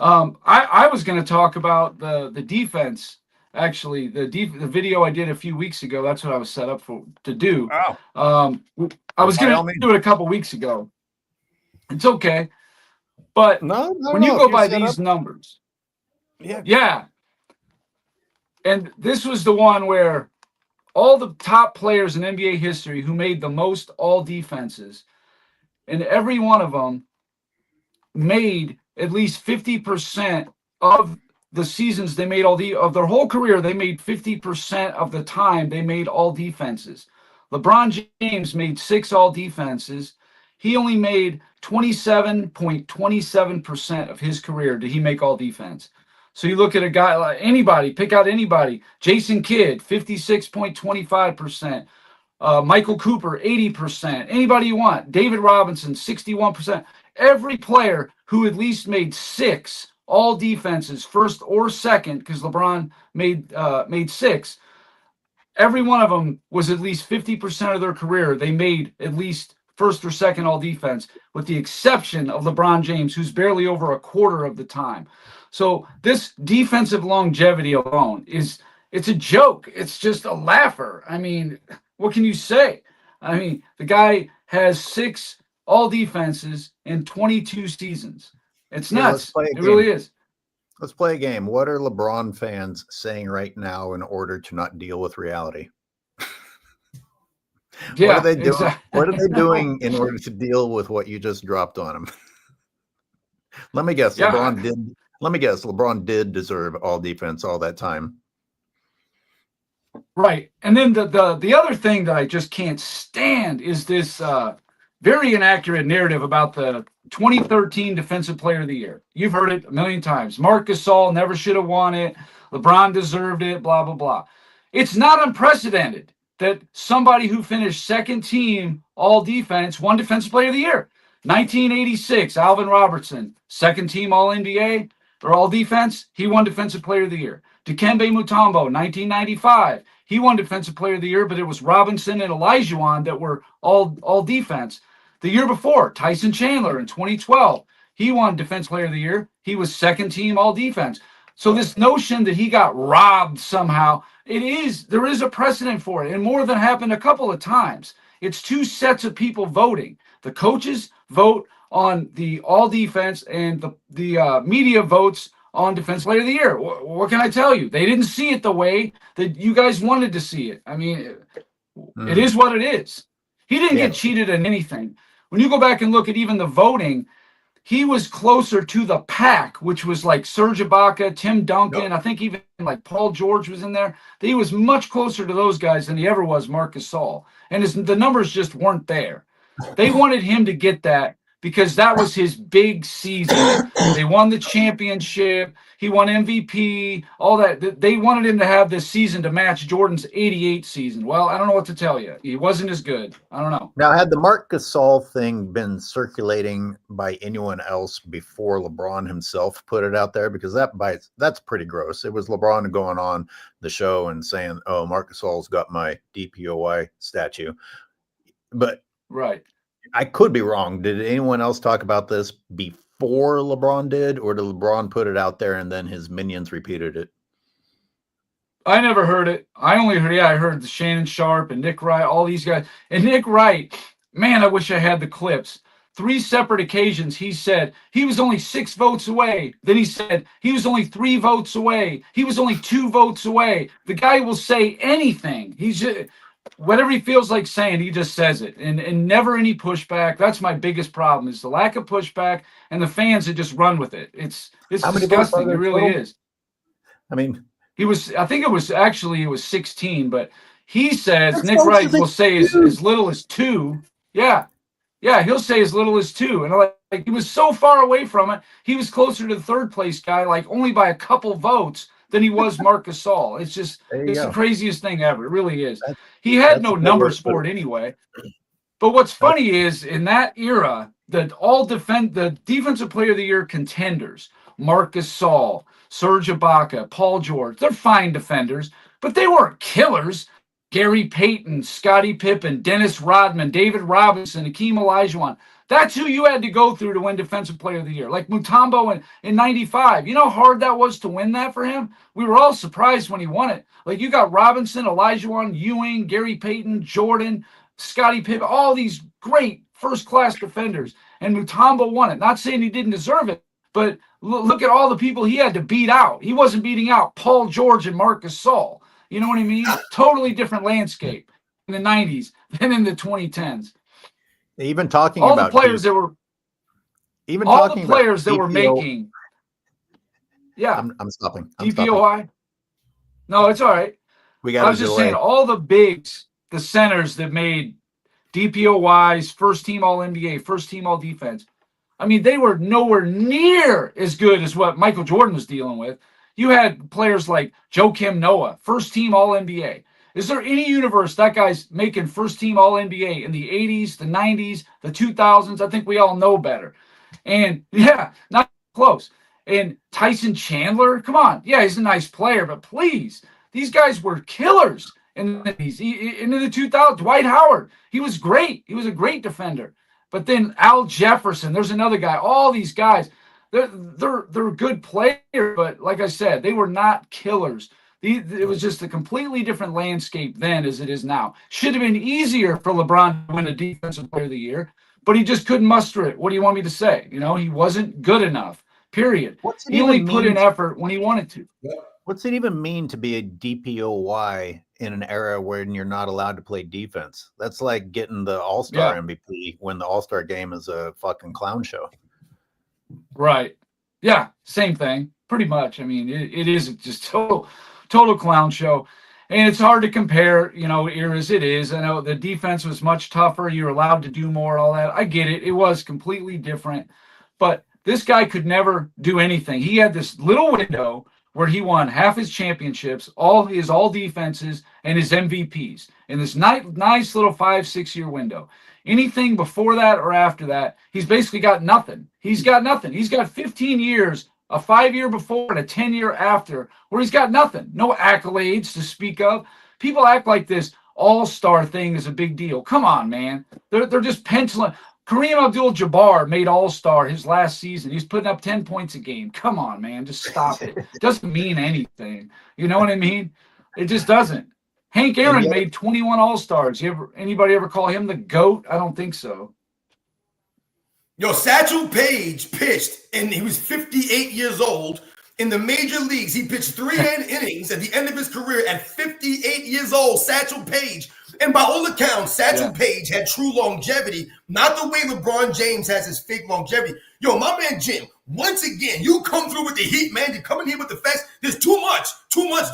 I was going to talk about the defense. Actually, the video I did a few weeks ago, that's what I was set up to do. Oh. I was going to do it a couple weeks ago. It's okay. But when you go by these numbers, yeah. And this was the one where all the top players in NBA history who made the most all defenses, and every one of them made at least 50% of the seasons they made of their whole career, they made 50% of the time they made all defenses. LeBron James made 6 all defenses. He only made 27.27% of his career did he make all defense. So you look at a guy like anybody, pick out anybody. Jason Kidd, 56.25%. Michael Cooper, 80%. Anybody you want. David Robinson, 61%. Every player who at least made 6 all defenses, first or second, because LeBron made 6. Every one of them was at least 50% of their career. They made at least first or second all defense, with the exception of LeBron James, who's barely over a quarter of the time. So this defensive longevity alone it's a joke. It's just a laugher. I mean, what can you say? I mean, the guy has 6 all defenses in 22 seasons. It's nuts. It really is. Let's play a game. What are LeBron fans saying right now in order to not deal with reality? Yeah, what are they doing? Exactly. What are they doing in order to deal with what you just dropped on them? Let me guess. Yeah. LeBron did deserve all defense all that time. Right. And then the other thing that I just can't stand is this very inaccurate narrative about the 2013 Defensive Player of the Year. You've heard it a million times. Marc Gasol never should have won it. LeBron deserved it, blah, blah, blah. It's not unprecedented that somebody who finished second team all defense won Defensive Player of the Year. 1986, Alvin Robertson, second team all NBA or all defense, he won Defensive Player of the Year. Dikembe Mutombo, 1995, he won Defensive Player of the Year, but it was Robinson and Olajuwon that were all defense. The year before, Tyson Chandler in 2012, he won Defensive Player of the Year. He was second team all defense. So this notion that he got robbed somehow, there is a precedent for it, and more than happened a couple of times. It's 2 sets of people voting. The coaches vote on the all defense, and the media votes on Defensive Player of the Year. What can I tell you? They didn't see it the way that you guys wanted to see it. I mean, it is what it is. He didn't get cheated in anything. When you go back and look at even the voting, he was closer to the pack, which was like Serge Ibaka, Tim Duncan. I think even like Paul George was in there. He was much closer to those guys than he ever was Marc Gasol. And the numbers just weren't there. They wanted him to get that because that was his big season. They won the championship. He won MVP, all that. They wanted him to have this season to match Jordan's 88 season. Well, I don't know what to tell you. He wasn't as good. I don't know. Now, had the Marc Gasol thing been circulating by anyone else before LeBron himself put it out there? Because that's pretty gross. It was LeBron going on the show and saying, oh, Marc Gasol's got my DPOY statue. But right. I could be wrong. Did anyone else talk about this before LeBron did, or did LeBron put it out there and then his minions repeated it? I never heard it. I heard the Shannon Sharp and Nick Wright, all these guys. And Nick Wright, man, I wish I had the clips. 3 separate occasions he said he was only 6 votes away. Then he said he was only 3 votes away. He was only 2 votes away. The guy will say anything. He's just, whatever he feels like saying, he just says it, and never any pushback. That's my biggest problem, is the lack of pushback and the fans that just run with it. It's disgusting. It really is. I mean, I think it was 16, but he says Nick Wright will say as little as 2. Yeah, he'll say as little as 2, and like he was so far away from it. He was closer to the third place guy, like only by a couple votes, than he was Marc Gasol. It's the craziest thing ever. It really is. He had no numbers for it anyway. But what's funny is in that era, the Defensive Player of the Year contenders, Marc Gasol, Serge Ibaka, Paul George, they're fine defenders, but they weren't killers. Gary Payton, Scottie Pippen, Dennis Rodman, David Robinson, Hakeem Olajuwon. That's who you had to go through to win Defensive Player of the Year. Like Mutombo in 95. You know how hard that was to win that for him? We were all surprised when he won it. Like you got Robinson, Olajuwon, Ewing, Gary Payton, Jordan, Scottie Pippen, all these great first-class defenders. And Mutombo won it. Not saying he didn't deserve it, but look at all the people he had to beat out. He wasn't beating out Paul George and Marc Gasol. You know what I mean? Totally different landscape in the 90s than in the 2010s. Even talking all about the players that were making. Yeah, I'm stopping. DPOI. No, it's all right. I was just saying all the bigs, the centers that made DPOYs, first team All NBA, first team All Defense. I mean, they were nowhere near as good as what Michael Jordan was dealing with. You had players like Joakim Noah, first team All NBA. Is there any universe that guy's making first team All NBA in the 80s, the 90s, the 2000s? I think we all know better. And yeah, not close. And Tyson Chandler, come on. Yeah, he's a nice player, but please, these guys were killers in the 90s. Into the 2000s, Dwight Howard, he was great. He was a great defender. But then Al Jefferson, there's another guy. All these guys, they're good players, but like I said, they were not killers. It was just a completely different landscape then as it is now. Should have been easier for LeBron to win a Defensive Player of the Year, but he just couldn't muster it. What do you want me to say? You know, he wasn't good enough, period. He only put in effort when he wanted to. What's it even mean to be a DPOY in an era when you're not allowed to play defense? That's like getting the All-Star MVP when the All-Star game is a fucking clown show. Right. Yeah, same thing, pretty much. I mean, it is just total clown show. And it's hard to compare, you know, eras. It is. I know the defense was much tougher. You're allowed to do more, all that. I get it. It was completely different. But this guy could never do anything. He had this little window where he won half his championships, all defenses, and his MVPs in this nice little 5-6 year window. Anything before that or after that, he's basically got nothing. He's got nothing. He's got 15 years, a 5-year before and a 10-year after, where he's got nothing. No accolades to speak of. People act like this all-star thing is a big deal. Come on, man. They're just penciling. Kareem Abdul-Jabbar made all-star his last season. He's putting up 10 points a game. Come on, man. Just stop it. It doesn't mean anything. You know what I mean? It just doesn't. Hank Aaron made 21 all-stars. Anybody ever call him the GOAT? I don't think so. Yo, Satchel Paige pitched, and he was 58 years old. In the major leagues, he pitched 3 innings at the end of his career at 58 years old. Satchel Paige. And by all accounts, Satchel Paige had true longevity, not the way LeBron James has his fake longevity. Yo, my man Jim, once again, you come through with the heat, man. You come in here with the facts. There's too much,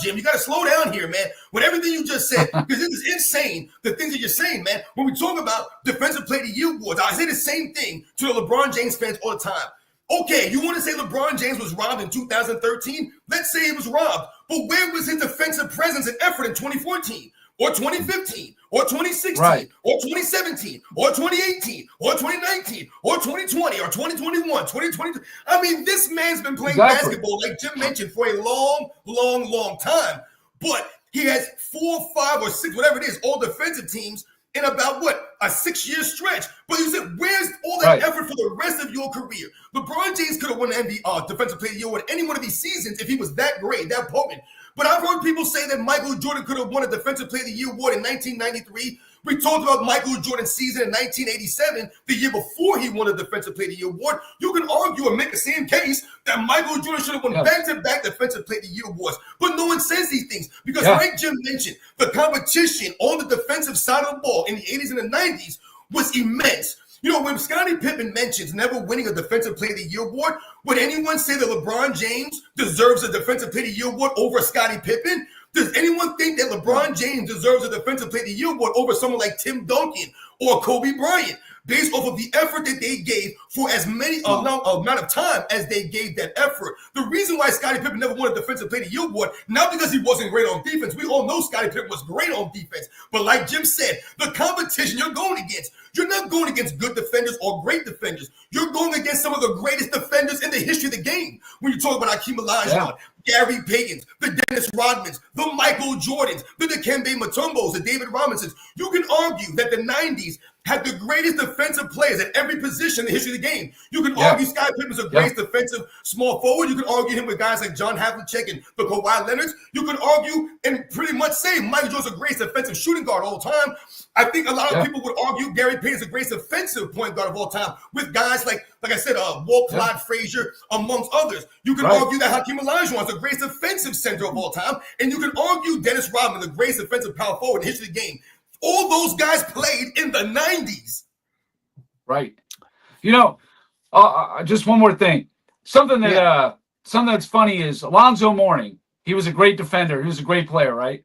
Jim. You got to slow down here, man, with everything you just said, because this is insane, the things that you're saying, man. When we talk about Defensive Player of the Year awards, I say the same thing to the LeBron James fans all the time. Okay, you want to say LeBron James was robbed in 2013? Let's say he was robbed. But where was his defensive presence and effort in 2014? Or 2015, or 2016, or 2017, or 2018, or 2019, or 2020, or 2021, 2022. I mean, this man's been playing basketball, like Jim mentioned, for a long time. But he has 4, 5, or 6, whatever it is, all defensive teams in about, a 6-year stretch. But you said, where's all that effort for the rest of your career? LeBron James could have won the Defensive Player of the Year in any one of these seasons if he was that great, that potent. But I've heard people say that Michael Jordan could have won a Defensive Player of the Year award in 1993. We talked about Michael Jordan's season in 1987, the year before he won a Defensive Player of the Year award. You can argue and make the same case that Michael Jordan should have won back-to-back Defensive Player of the Year awards. But no one says these things because, like Jim mentioned, the competition on the defensive side of the ball in the 80s and the 90s was immense. You know, when Scottie Pippen mentions never winning a Defensive Player of the Year award, would anyone say that LeBron James deserves a Defensive Player of the Year award over Scottie Pippen? Does anyone think that LeBron James deserves a Defensive Player of the Year award over someone like Tim Duncan or Kobe Bryant, based off of the effort that they gave for as many amount of time as they gave that effort? The reason why Scottie Pippen never won a Defensive Player of the Year award, not because he wasn't great on defense. We all know Scottie Pippen was great on defense. But like Jim said, the competition you're going against, you're not going against good defenders or great defenders. You're going against some of the greatest defenders in the history of the game. When you talk about Hakeem Olajuwon, Gary Paytons, the Dennis Rodmans, the Michael Jordans, the Dikembe Mutombos, the David Robinsons, you can argue that the 90s had the greatest defensive players at every position in the history of the game. You can argue Scottie Pippen's a great defensive small forward. You can argue him with guys like John Havlicek and the Kawhi Leonards. You can argue and pretty much say Michael Jordan's a great defensive shooting guard all the time. I think a lot of people would argue Gary Payton's a great defensive point guard of all time with guys like I said, Walt Clyde Frazier, amongst others. You can argue that Hakeem Olajuwon is the greatest defensive center of all time. And you can argue Dennis Rodman, the greatest defensive power forward in the history of the game. All those guys played in the 90s. Right. You know, just one more thing. Something that's funny is Alonzo Mourning. He was a great defender. He was a great player, right?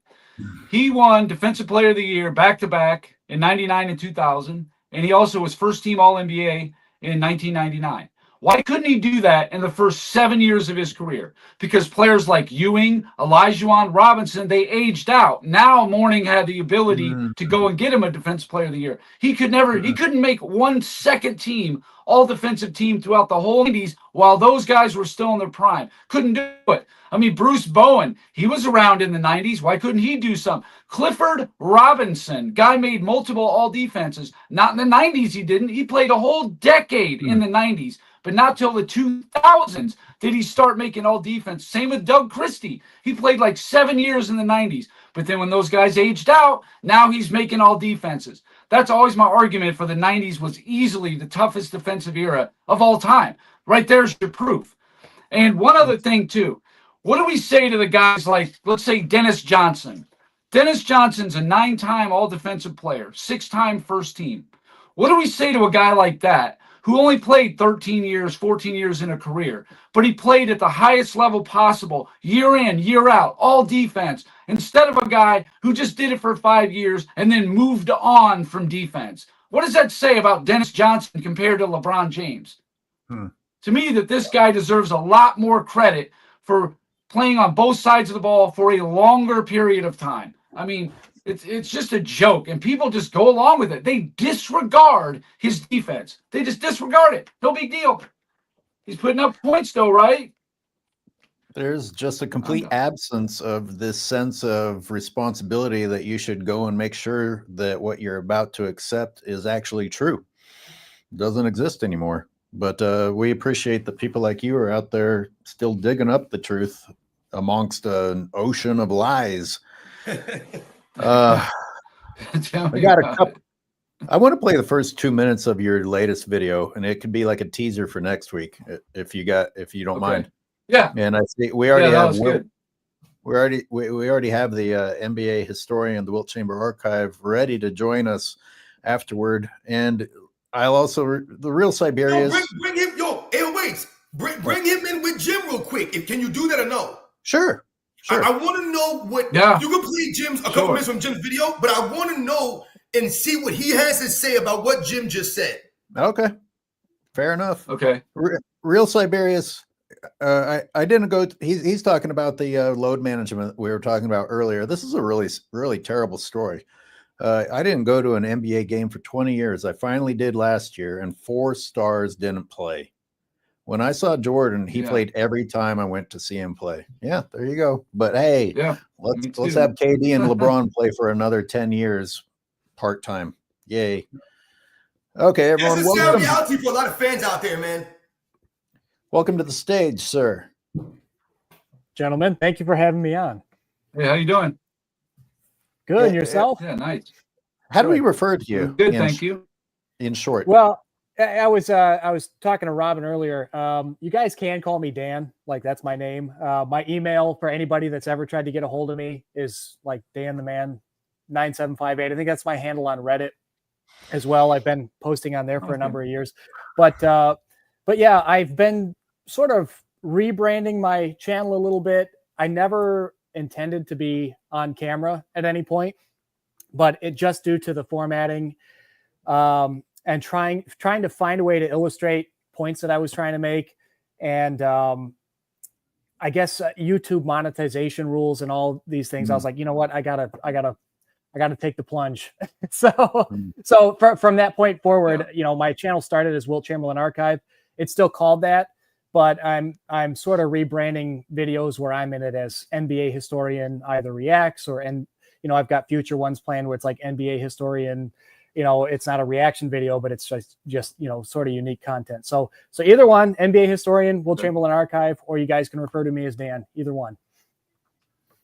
He won Defensive Player of the Year back-to-back in 99 and 2000, and he also was first-team All-NBA in 1999. Why couldn't he do that in the first 7 years of his career? Because players like Ewing, Olajuwon, Robinson, they aged out. Now Mourning had the ability to go and get him a Defensive Player of the Year. He couldn't make one second team, all defensive team throughout the whole 90s while those guys were still in their prime. Couldn't do it. I mean, Bruce Bowen, he was around in the 90s. Why couldn't he do something? Clifford Robinson, guy made multiple all defenses. Not in the 90s he didn't. He played a whole decade in the 90s. But not till the 2000s did he start making all defense. Same with Doug Christie. He played like 7 years in the 90s. But then when those guys aged out, now he's making all defenses. That's always my argument for the 90s was easily the toughest defensive era of all time. Right there's your proof. And one other thing, too. What do we say to the guys like, let's say, Dennis Johnson? Dennis Johnson's a 9-time all-defensive player, 6-time first team. What do we say to a guy like that who only played 13 years, 14 years in a career, but he played at the highest level possible, year in, year out, all defense, instead of a guy who just did it for 5 years and then moved on from defense? What does that say about Dennis Johnson compared to LeBron James? To me, that this guy deserves a lot more credit for playing on both sides of the ball for a longer period of time. I mean, it's just a joke, and people just go along with it. They disregard his defense. They just disregard it. No big deal. He's putting up points, though, right? There's just a complete absence of this sense of responsibility that you should go and make sure that what you're about to accept is actually true. It doesn't exist anymore. But we appreciate that people like you are out there still digging up the truth amongst an ocean of lies. I got a couple. I want to play the first 2 minutes of your latest video, and it could be like a teaser for next week, if you don't mind. Yeah. And I see we already have we already have the NBA historian, the Wilt Chamberlain archive, ready to join us afterward, and I'll also the real Siberius. Bring him, wait, bring him in with Jim real quick. Can you do that or no? Sure. I want to know what you can play Jim's a couple minutes from Jim's video, but I want to know and see what he has to say about what Jim just said. Okay, fair enough. Okay, real Siberius. I didn't go. He's talking about the load management we were talking about earlier. This is a really terrible story. I didn't go to an NBA game for 20 years. I finally did last year, and 4 stars didn't play. When I saw Jordan, he played every time I went to see him play. Yeah, there you go. But hey, let's have KD and LeBron play for another 10 years part-time. Yay. Okay, everyone. That's a sad reality for a lot of fans out there, man. Welcome to the stage, sir. Gentlemen, thank you for having me on. Hey, how you doing? Good, and yourself? Yeah, nice. How do we refer to you? Good, thank you. In short. Well, I was talking to Robin earlier. You guys can call me Dan, like that's my name. My email for anybody that's ever tried to get a hold of me is like Dan the Man 9758. I think that's my handle on Reddit as well. I've been posting on there for a number of years. But yeah, I've been sort of rebranding my channel a little bit. I never intended to be on camera at any point, but it just due to the formatting and trying to find a way to illustrate points that I was trying to make. And I guess YouTube monetization rules and all these things. I was like, you know what? I gotta take the plunge. So from that point forward, you know, my channel started as Wilt Chamberlain Archive. It's still called that, but I'm sort of rebranding videos where I'm in it as NBA historian, either reacts or, and, you know, I've got future ones planned where it's like NBA historian, you know, it's not a reaction video, but it's just, you know, sort of unique content. So either one, NBA historian, Wilt Chamberlain Archive, or you guys can refer to me as Dan, either one.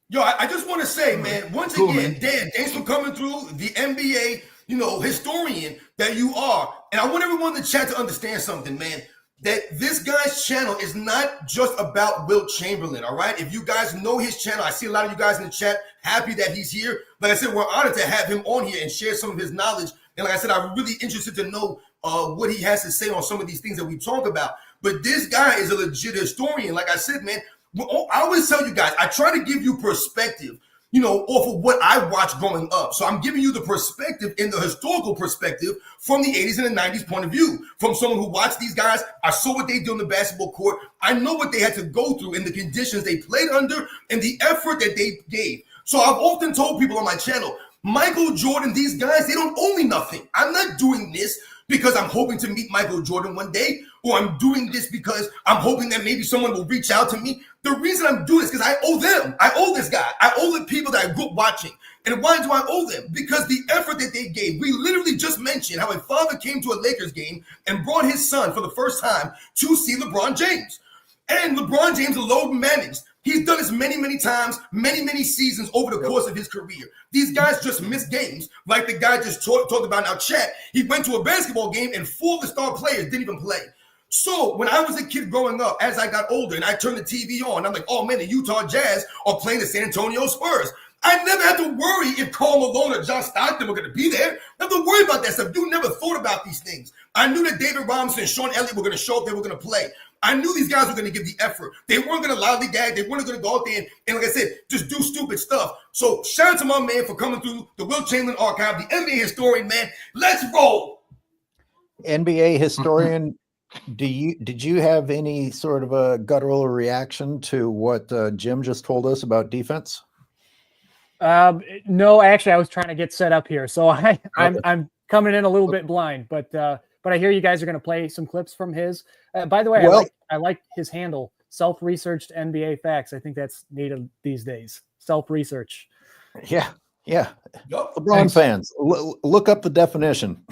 Yo, I just want to say, man, once again, Dan, thanks for coming through, the NBA, you know, historian that you are. And I want everyone in the chat to understand something, man, that this guy's channel is not just about Wilt Chamberlain, all right? If you guys know his channel, I see a lot of you guys in the chat happy that he's here. Like I said, we're honored to have him on here and share some of his knowledge. And like I said, I'm really interested to know what he has to say on some of these things that we talk about. But this guy is a legit historian. Like I said, man, I always tell you guys, I try to give you perspective off of what I watched growing up. So I'm giving you the perspective in the historical perspective from the 80s and the 90s point of view. From someone who watched these guys, I saw what they do on the basketball court. I know what they had to go through and the conditions they played under and the effort that they gave. So I've often told people on my channel, Michael Jordan, these guys, they don't owe me nothing. I'm not doing this because I'm hoping to meet Michael Jordan one day, or I'm doing this because I'm hoping that maybe someone will reach out to me. The reason I'm doing this is because I owe them. I owe this guy. I owe the people that I grew up watching. And why do I owe them? Because the effort that they gave. We literally just mentioned how a father came to a Lakers game and brought his son for the first time to see LeBron James. And LeBron James load managed. He's done this many, many times, many, many seasons over the course of his career. These guys just miss games, like the guy just talked about in our chat. He went to a basketball game and 4 of the star players didn't even play. So when I was a kid growing up, as I got older and I turned the TV on, I'm like, oh man, the Utah Jazz are playing the San Antonio Spurs. I never had to worry if Karl Malone or John Stockton were going to be there. Never have to worry about that stuff. You never thought about these things. I knew that David Robinson and Sean Elliott were going to show up. They were going to play. I knew these guys were going to give the effort. They weren't going to lollygag. They weren't going to go out there and, like I said, just do stupid stuff. So shout out to my man for coming through the Wilt Chamberlain archive, the NBA historian, man. Let's roll. NBA historian, did you have any sort of a guttural reaction to what Jim just told us about defense? No, actually, I was trying to get set up here, so I'm coming in a little bit blind, but I hear you guys are going to play some clips from his. By the way, I like his handle, self-researched NBA facts. I think that's needed these days. Self-research. Yeah. LeBron fans, look up the definition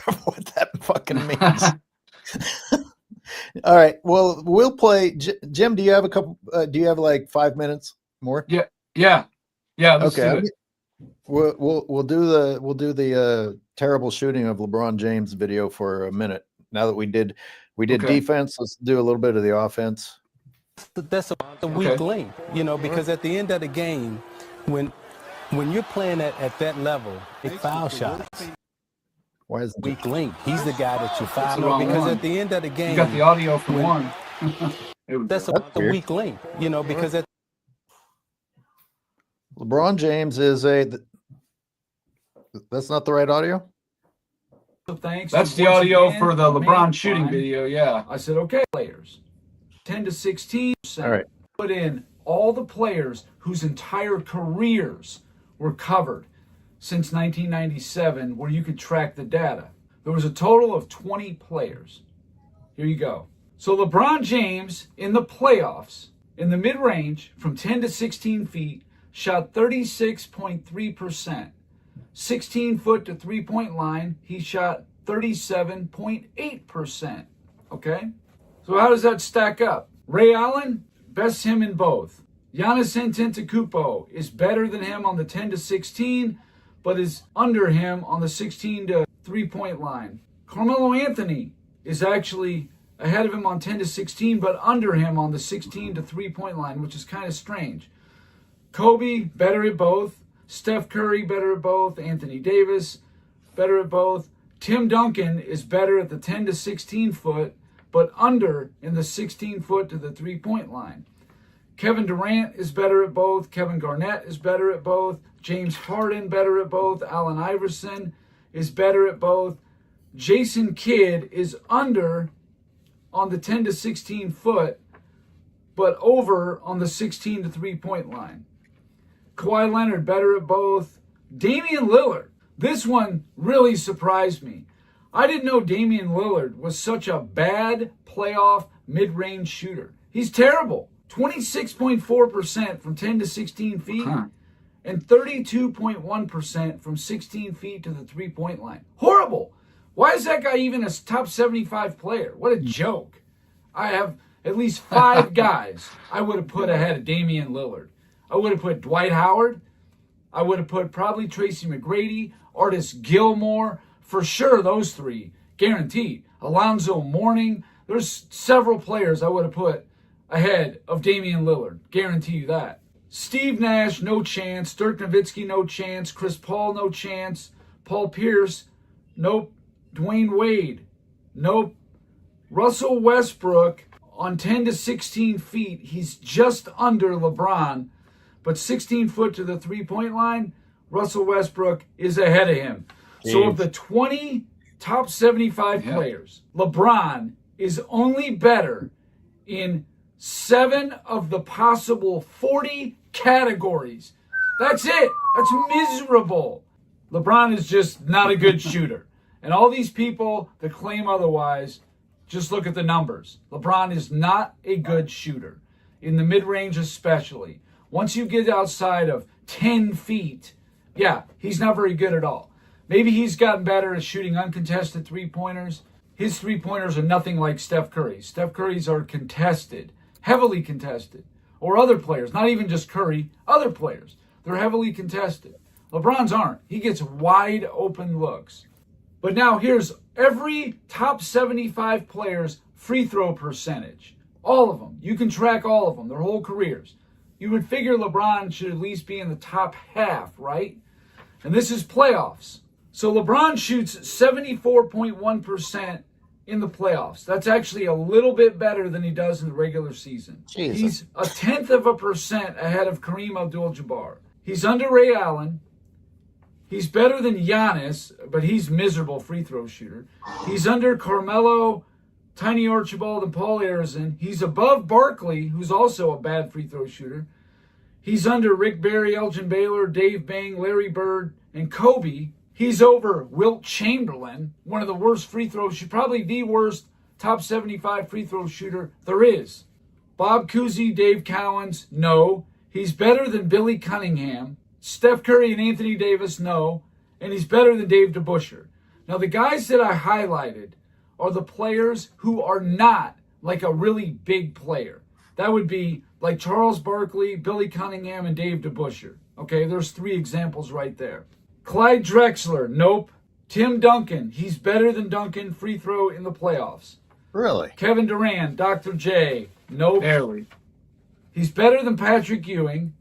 of what that fucking means. All right. Well, we'll play. Jim, do you have do you have like 5 minutes more? Yeah. Let's okay. do it. We'll do the terrible shooting of LeBron James video for a minute. Now that we did defense, let's do a little bit of the offense. That's the weak link, because at the end of the game, when you're playing at that level, it foul shots. Why is it weak link? He's the guy that you foul because at the end of the game, you got the audio for one. That's the weak link, because at LeBron James is that's not the right audio? Thanks. That's the audio for the LeBron shooting video, yeah. I said, okay, players, 10 to 16%. All right. Put in all the players whose entire careers were covered since 1997, where you could track the data. There was a total of 20 players. Here you go. So LeBron James in the playoffs, in the mid-range, from 10 to 16 feet, shot 36.3%. 16 foot to three-point line, he shot 37.8%. Okay? So how does that stack up? Ray Allen bests him in both. Giannis Antetokounmpo is better than him on the 10 to 16, but is under him on the 16 to three-point line. Carmelo Anthony is actually ahead of him on 10 to 16, but under him on the 16 to three-point line, which is kind of strange. Kobe, better at both. Steph Curry, better at both. Anthony Davis, better at both. Tim Duncan is better at the 10 to 16 foot, but under in the 16 foot to the three-point line. Kevin Durant is better at both. Kevin Garnett is better at both. James Harden, better at both. Allen Iverson is better at both. Jason Kidd is under on the 10 to 16 foot, but over on the 16 to three-point line. Kawhi Leonard, better at both. Damian Lillard. This one really surprised me. I didn't know Damian Lillard was such a bad playoff mid-range shooter. He's terrible. 26.4% from 10 to 16 feet and 32.1% from 16 feet to the three-point line. Horrible. Why is that guy even a top 75 player? What a joke. I have at least 5 guys I would have put ahead of Damian Lillard. I would have put Dwight Howard. I would have put probably Tracy McGrady, Artis Gilmore, for sure those 3, guaranteed. Alonzo Mourning. There's several players I would have put ahead of Damian Lillard. Guarantee you that. Steve Nash, no chance. Dirk Nowitzki, no chance. Chris Paul, no chance. Paul Pierce, nope. Dwayne Wade, nope. Russell Westbrook on 10 to 16 feet. He's just under LeBron, but 16 foot to the 3-point line, Russell Westbrook is ahead of him. Jeez. So of the 20 top 75 players, LeBron is only better in 7 of the possible 40 categories. That's it. That's miserable. LeBron is just not a good shooter. And all these people that claim otherwise, just look at the numbers. LeBron is not a good shooter, in the mid-range especially. Once you get outside of 10 feet, yeah, he's not very good at all. Maybe he's gotten better at shooting uncontested three-pointers. His three-pointers are nothing like Steph Curry's. Steph Curry's are contested, heavily contested. Or other players, not even just Curry, other players. They're heavily contested. LeBron's aren't. He gets wide open looks. But now here's every top 75 players' free throw percentage. All of them. You can track all of them, their whole careers. You would figure LeBron should at least be in the top half, right? And this is playoffs. So LeBron shoots 74.1% in the playoffs. That's actually a little bit better than he does in the regular season. Jesus. He's 0.1% ahead of Kareem Abdul-Jabbar. He's under Ray Allen. He's better than Giannis, but he's miserable free throw shooter. He's under Carmelo, Tiny Archibald, and Paul Arizin. He's above Barkley, who's also a bad free throw shooter. He's under Rick Barry, Elgin Baylor, Dave Bang, Larry Bird, and Kobe. He's over Wilt Chamberlain, one of the worst free throw shooters, probably the worst top 75 free throw shooter there is. Bob Cousy, Dave Cowens, no. He's better than Billy Cunningham. Steph Curry and Anthony Davis, no. And he's better than Dave DeBusschere. Now, the guys that I highlighted are the players who are not like a really big player. That would be like Charles Barkley, Billy Cunningham, and Dave DeBusschere. Okay, there's 3 examples right there. Clyde Drexler, nope. Tim Duncan, he's better than Duncan free throw in the playoffs. Really? Kevin Durant, Dr. J, nope. Barely. He's better than Patrick Ewing.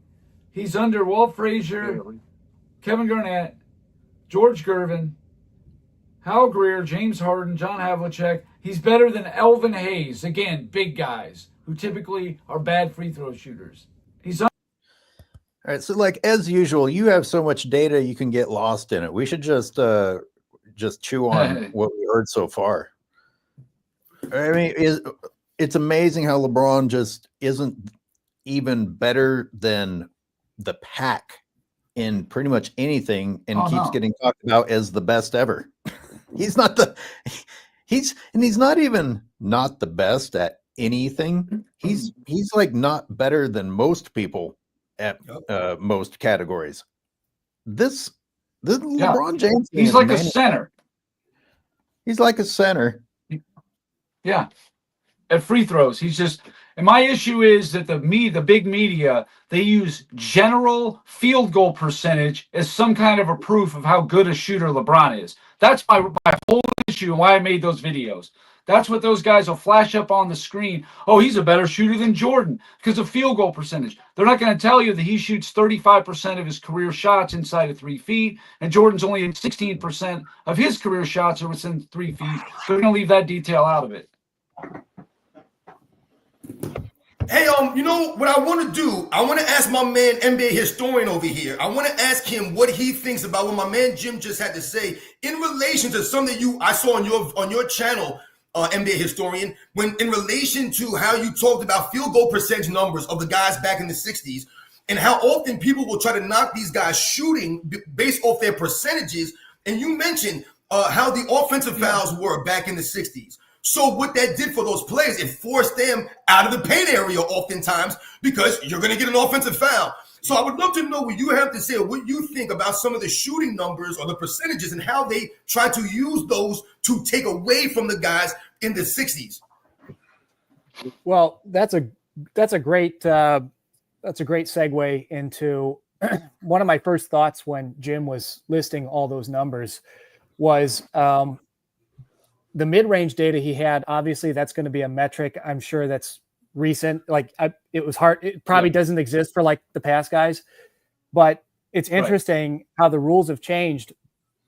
He's under Walt Frazier, Barely. Kevin Garnett, George Gervin, Hal Greer, James Harden, John Havlicek. He's better than Elvin Hayes. Again, big guys who typically are bad free throw shooters. He's All right. So, like as usual, you have so much data you can get lost in it. We should just chew on what we heard so far. I mean, it's amazing how LeBron just isn't even better than the pack in pretty much anything, and keeps getting talked about as the best ever. He's not he's not even not the best at anything. He's like not better than most people at most categories. This LeBron James, he's like a center. He's like a center. Yeah. At free throws. He's just, and my issue is that the big media, they use general field goal percentage as some kind of a proof of how good a shooter LeBron is. That's my whole issue and why I made those videos. That's what those guys will flash up on the screen. Oh, he's a better shooter than Jordan because of field goal percentage. They're not going to tell you that he shoots 35% of his career shots inside of 3 feet, and Jordan's only at 16% of his career shots are within 3 feet. They're going to leave that detail out of it. Hey, you know what I want to do? I want to ask my man, NBA historian over here. I want to ask him what he thinks about what my man Jim just had to say in relation to something I saw on your channel, NBA historian, when in relation to how you talked about field goal percentage numbers of the guys back in the 60s and how often people will try to knock these guys shooting based off their percentages. And you mentioned how the offensive fouls were back in the 60s. So what that did for those players, it forced them out of the paint area oftentimes because you're going to get an offensive foul. So I would love to know what you have to say or what you think about some of the shooting numbers or the percentages and how they try to use those to take away from the guys in the 60s. Well, that's a great segue into one of my first thoughts when Jim was listing all those numbers was the mid-range data he had. Obviously, that's going to be a metric. I'm sure that's recent. It was hard. It probably doesn't exist for like the past guys, but it's interesting how the rules have changed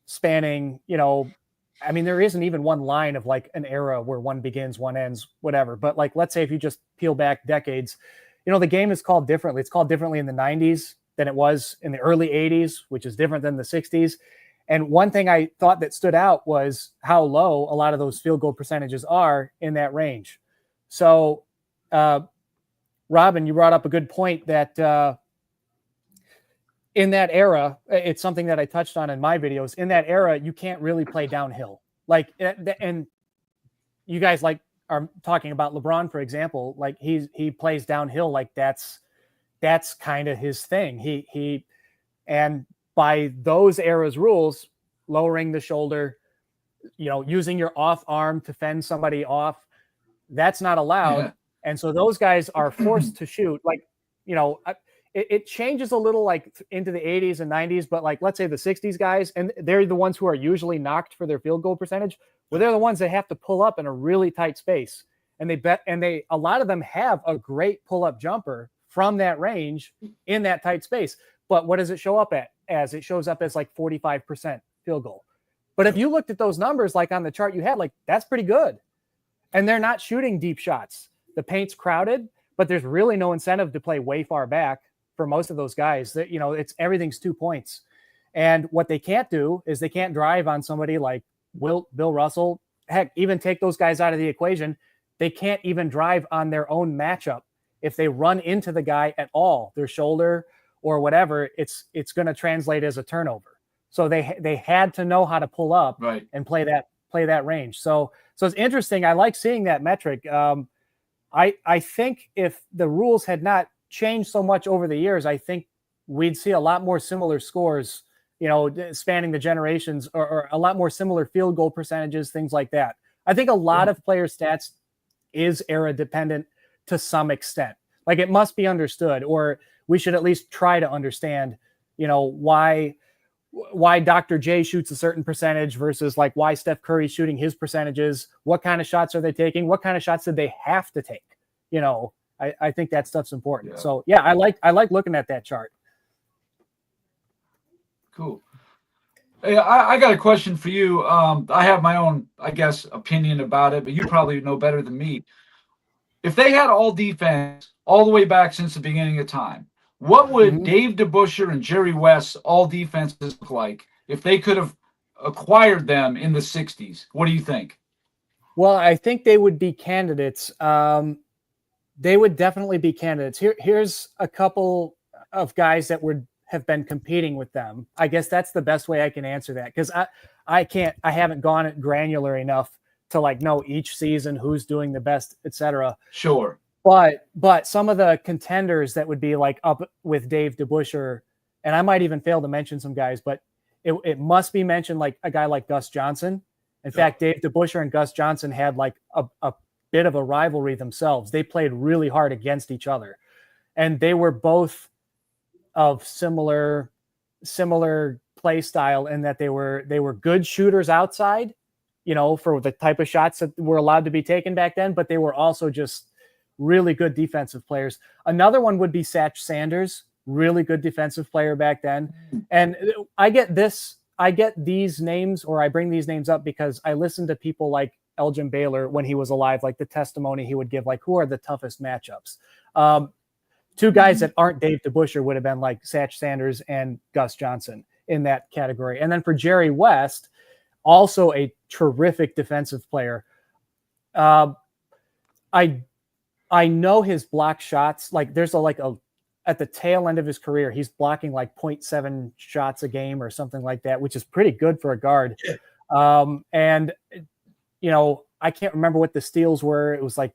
spanning, I mean, there isn't even one line of like an era where one begins, one ends, whatever. But like, let's say if you just peel back decades, the game is called differently. It's called differently in the 90s than it was in the early 80s, which is different than the 60s. And one thing I thought that stood out was how low a lot of those field goal percentages are in that range. So, Robin, you brought up a good point that in that era, it's something that I touched on in my videos. In that era, you can't really play downhill. Like, and you guys are talking about LeBron, for example. Like he plays downhill. Like that's kind of his thing. And by those eras rules, lowering the shoulder, using your off arm to fend somebody off, that's not allowed. Yeah. And so those guys are forced to shoot. Like, it changes a little like into the 80s and 90s, but like, let's say the 60s guys, and they're the ones who are usually knocked for their field goal percentage. Well, they're the ones that have to pull up in a really tight space. And a lot of them have a great pull-up jumper from that range in that tight space. But what does it show up as? It shows up as like 45% field goal. But if you looked at those numbers, like on the chart you had, like that's pretty good. And they're not shooting deep shots. The paint's crowded, but there's really no incentive to play way far back for most of those guys. That everything's 2 points. And what they can't do is they can't drive on somebody like Bill Russell. Heck, even take those guys out of the equation. They can't even drive on their own matchup. If they run into the guy at all, their shoulder or whatever, it's going to translate as a turnover. So they had to know how to pull up and play that range. So it's interesting. I like seeing that metric. I think if the rules had not changed so much over the years, I think we'd see a lot more similar scores, spanning the generations, or a lot more similar field goal percentages, things like that. I think a lot of player stats is era dependent to some extent. Like it must be understood, or we should at least try to understand, why Dr. J shoots a certain percentage versus like why Steph Curry's shooting his percentages. What kind of shots are they taking? What kind of shots did they have to take? I think that stuff's important. Yeah. So yeah, I like looking at that chart. Cool. Hey, I got a question for you. I have my own, I guess, opinion about it, but you probably know better than me. If they had all defense all the way back since the beginning of time, what would Dave DeBusschere and Jerry West's all defenses look like if they could have acquired them in the 60s? What do you think? Well, I think they would be candidates. They would definitely be candidates. Here's a couple of guys that have been competing with them. I guess that's the best way I can answer that, because I haven't gone it granular enough to like know each season who's doing the best, etc. Sure. But some of the contenders that would be like up with Dave DeBusschere, and I might even fail to mention some guys, but it must be mentioned, like a guy like Gus Johnson. In fact, Dave DeBusschere and Gus Johnson had like a bit of a rivalry themselves. They played really hard against each other, and they were both of similar play style in that they were good shooters outside, for the type of shots that were allowed to be taken back then, but they were also just really good defensive players. Another one would be Satch Sanders, really good defensive player back then. And I get these names, or I bring these names up because I listened to people like Elgin Baylor when he was alive, like the testimony he would give, like who are the toughest matchups. Two guys that aren't Dave DeBusschere would have been like Satch Sanders and Gus Johnson in that category. And then for Jerry West, also a terrific defensive player. I know his block shots. Like there's at the tail end of his career, he's blocking like 0.7 shots a game or something like that, which is pretty good for a guard. And I can't remember what the steals were. It was like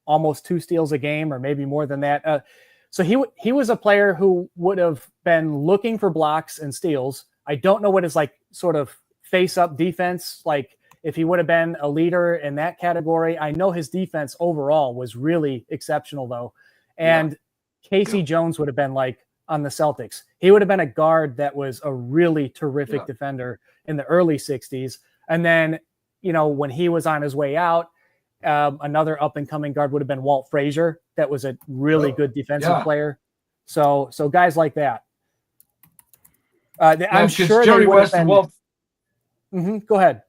almost 2 steals a game, or maybe more than that. So he was a player who would have been looking for blocks and steals. I don't know what his like sort of face up defense, like if he would have been a leader in that category. I know his defense overall was really exceptional though. And Casey Jones would have been like on the Celtics. He would have been a guard that was a really terrific defender in the early 60s. And then, when he was on his way out, another up and coming guard would have been Walt Frazier. That was a really good defensive player. So guys like that. I'm sure Jerry West and Walt. Go ahead.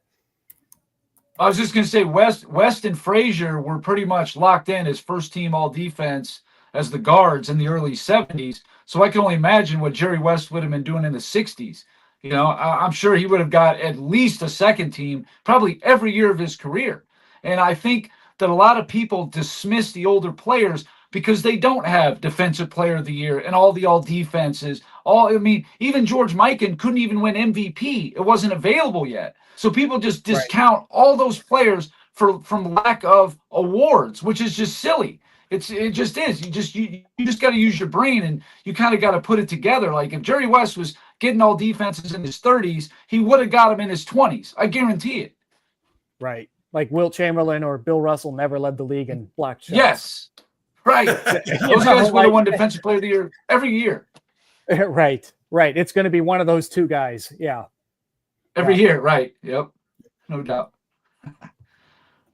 I was just going to say West and Frazier were pretty much locked in as first team all defense as the guards in the early 70s. So I can only imagine what Jerry West would have been doing in the 60s. You know, I'm sure he would have got at least a second team probably every year of his career. And I think that a lot of people dismiss the older players because they don't have Defensive Player of the Year and all defenses. Even George Mikan couldn't even win MVP. It wasn't available yet. So people just discount all those players from lack of awards, which is just silly. It just is. You just got to use your brain, and you kind of got to put it together. Like if Jerry West was getting all defenses in his 30s, he would have got them in his 20s. I guarantee it. Right. Like Wilt Chamberlain or Bill Russell never led the league in blocked shots. Yes. Right. Those guys would have won Defensive Player of the Year every year. Right. It's going to be one of those two guys. Yeah. Every year. Right. Yep. No doubt.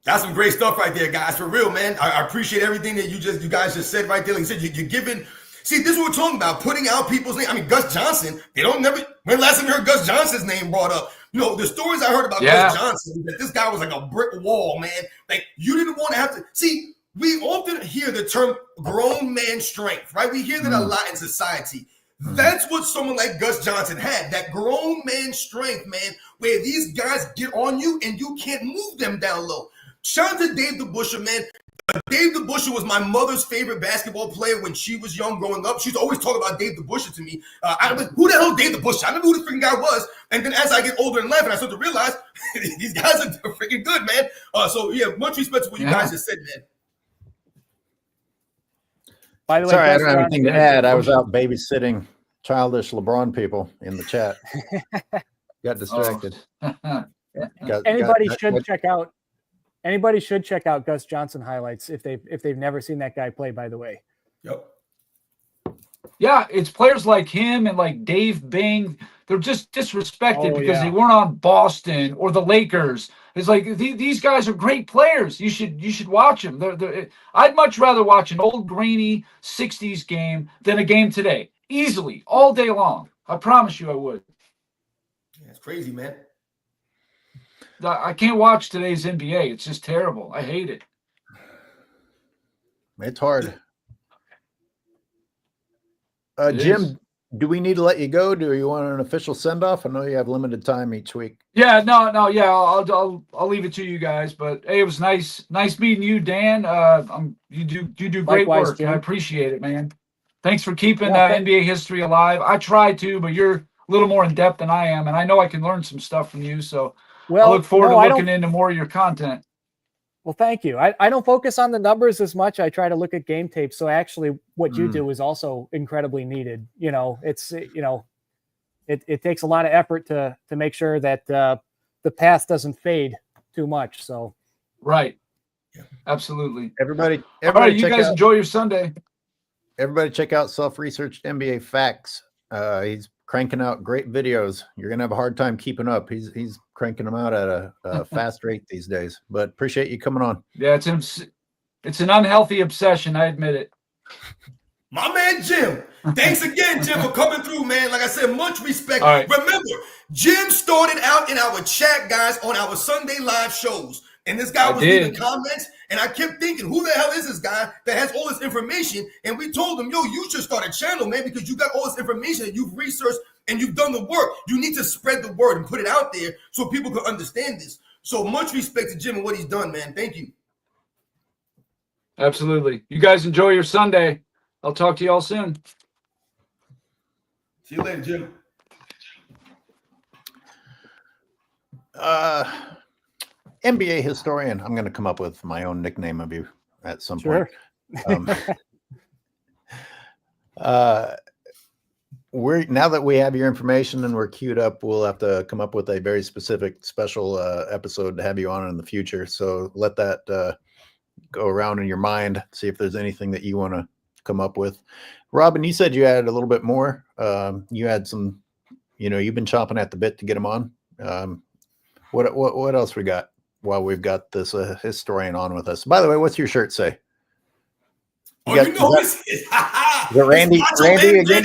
That's some great stuff right there, guys. For real, man. I appreciate everything that you guys just said right there. Like you said, you're giving. See, this is what we're talking about, putting out people's name. I mean, Gus Johnson, when last time you heard Gus Johnson's name brought up? You know, the stories I heard about Gus Johnson, that this guy was like a brick wall, man. Like, you didn't want to have to. See, we often hear the term grown man strength, right? We hear that a lot in society. That's what someone like Gus Johnson had, that grown man strength, man, where these guys get on you and you can't move them down low. Shout out to Dave DeBusschere, man. Dave DeBusschere was my mother's favorite basketball player when she was young growing up. She used to always talk about Dave DeBusschere to me. I was like, who the hell is Dave DeBusschere? I didn't know who this freaking guy was. And then as I get older in life and I start to realize these guys are freaking good, man. So, yeah, much respect to what you guys just said, man. By the way, sorry, I don't have anything to add. I was out babysitting childish LeBron people in the chat. Got distracted. Anybody should check out Gus Johnson highlights if they've never seen that guy play, by the way. Yep. Yeah, it's players like him and like Dave Bing. They're just disrespected because they weren't on Boston or the Lakers. It's like these guys are great players. You should watch them. I'd much rather watch an old grainy 60s game than a game today. Easily, all day long. I promise you I would. Yeah, it's crazy, man. I can't watch today's NBA. It's just terrible. I hate it. It's hard. Jim, do we need to let you go? Do you want an official send-off? I know you have limited time each week. Yeah, no, yeah. I'll leave it to you guys. But hey, it was nice meeting you, Dan. You do great work. Jim. I appreciate it, man. Thanks for keeping NBA history alive. I try to, but you're a little more in depth than I am, and I know I can learn some stuff from you. So I look forward to looking into more of your content. Well, thank you. I don't focus on the numbers as much. I try to look at game tape. So actually what you do is also incredibly needed. You know, it takes a lot of effort to make sure that the path doesn't fade too much. So. Right. Yeah. Absolutely. Everybody all right, you guys enjoy your Sunday. Everybody check out Self-Researched NBA Facts. He's cranking out great videos. You're going to have a hard time keeping up. He's cranking them out at a fast rate these days, but appreciate you coming on. Yeah, it's an unhealthy obsession. I admit it. My man, Jim. Thanks again, Jim, for coming through, man. Like I said, much respect. Right. Remember, Jim started out in our chat, guys, on our Sunday live shows. And this guy was leaving comments, and I kept thinking, who the hell is this guy that has all this information? And we told him, yo, you should start a channel, man, because you got all this information that you've researched and you've done the work. You need to spread the word and put it out there so people can understand this. So much respect to Jim and what he's done, man. Thank you. Absolutely. You guys enjoy your Sunday. I'll talk to you all soon. See you later, Jim. NBA historian. I'm going to come up with my own nickname of you at some point. Now that we have your information and we're queued up, we'll have to come up with a very specific special episode to have you on in the future. So let that go around in your mind. See if there's anything that you want to come up with. Robin, you said you had a little bit more. You had some, you've been chomping at the bit to get them on. What else we got while we've got this historian on with us? By the way, what's your shirt say? Randy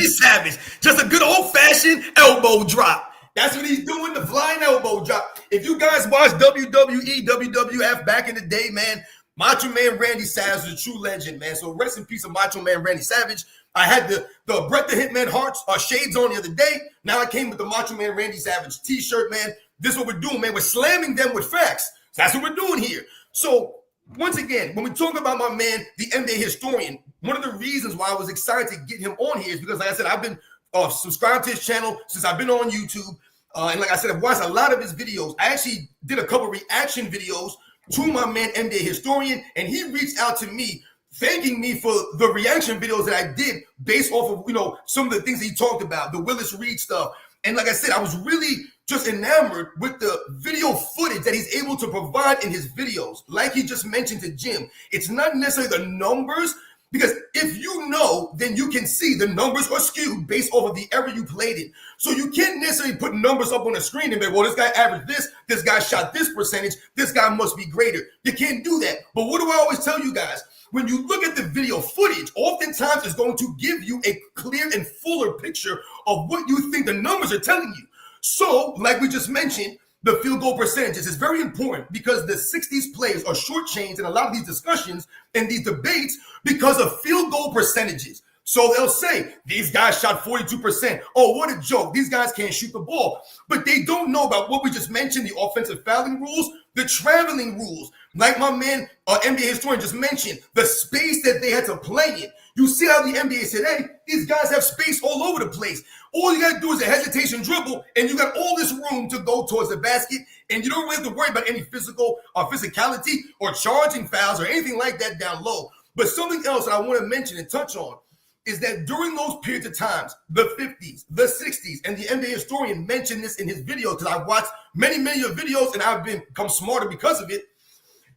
Savage. Just a good old-fashioned elbow drop. That's what he's doing, the flying elbow drop. If you guys watch WWE, WWF back in the day, man, Macho Man Randy Savage is a true legend, man. So rest in peace of Macho Man Randy Savage. I had the Bret the Hitman Hearts shades on the other day. Now I came with the Macho Man Randy Savage t-shirt, man. This is what we're doing, man. We're slamming them with facts. So that's what we're doing here. So once again, when we talk about my man, the NBA historian, one of the reasons why I was excited to get him on here is because, like I said, I've been subscribed to his channel since I've been on YouTube. And like I said, I've watched a lot of his videos. I actually did a couple reaction videos to my man, NBA historian, and he reached out to me thanking me for the reaction videos that I did based off of, you know, some of the things that he talked about, the Willis Reed stuff. And like I said, I was really just enamored with the video footage that he's able to provide in his videos. Like he just mentioned to Jim, it's not necessarily the numbers, because if you know, then you can see the numbers are skewed based off of the era you played in. So you can't necessarily put numbers up on the screen and be, well, this guy averaged this guy shot this percentage, this guy must be greater. You can't do that. But what do I always tell you guys? When you look at the video footage, oftentimes it's going to give you a clear and fuller picture of what you think the numbers are telling you. So, like we just mentioned, the field goal percentages is very important because the 60s players are shortchanged in a lot of these discussions and these debates because of field goal percentages. So they'll say, these guys shot 42%. Oh, what a joke. These guys can't shoot the ball. But they don't know about what we just mentioned, the offensive fouling rules, the traveling rules. Like my man, NBA historian just mentioned, the space that they had to play in. You see how the NBA said, hey, these guys have space all over the place. All you got to do is a hesitation dribble, and you got all this room to go towards the basket, and you don't really have to worry about any physicality or charging fouls or anything like that down low. But something else that I want to mention and touch on is that during those periods of times, the 50s, the 60s, and the NBA historian mentioned this in his video because I've watched many of videos and I've become smarter because of it,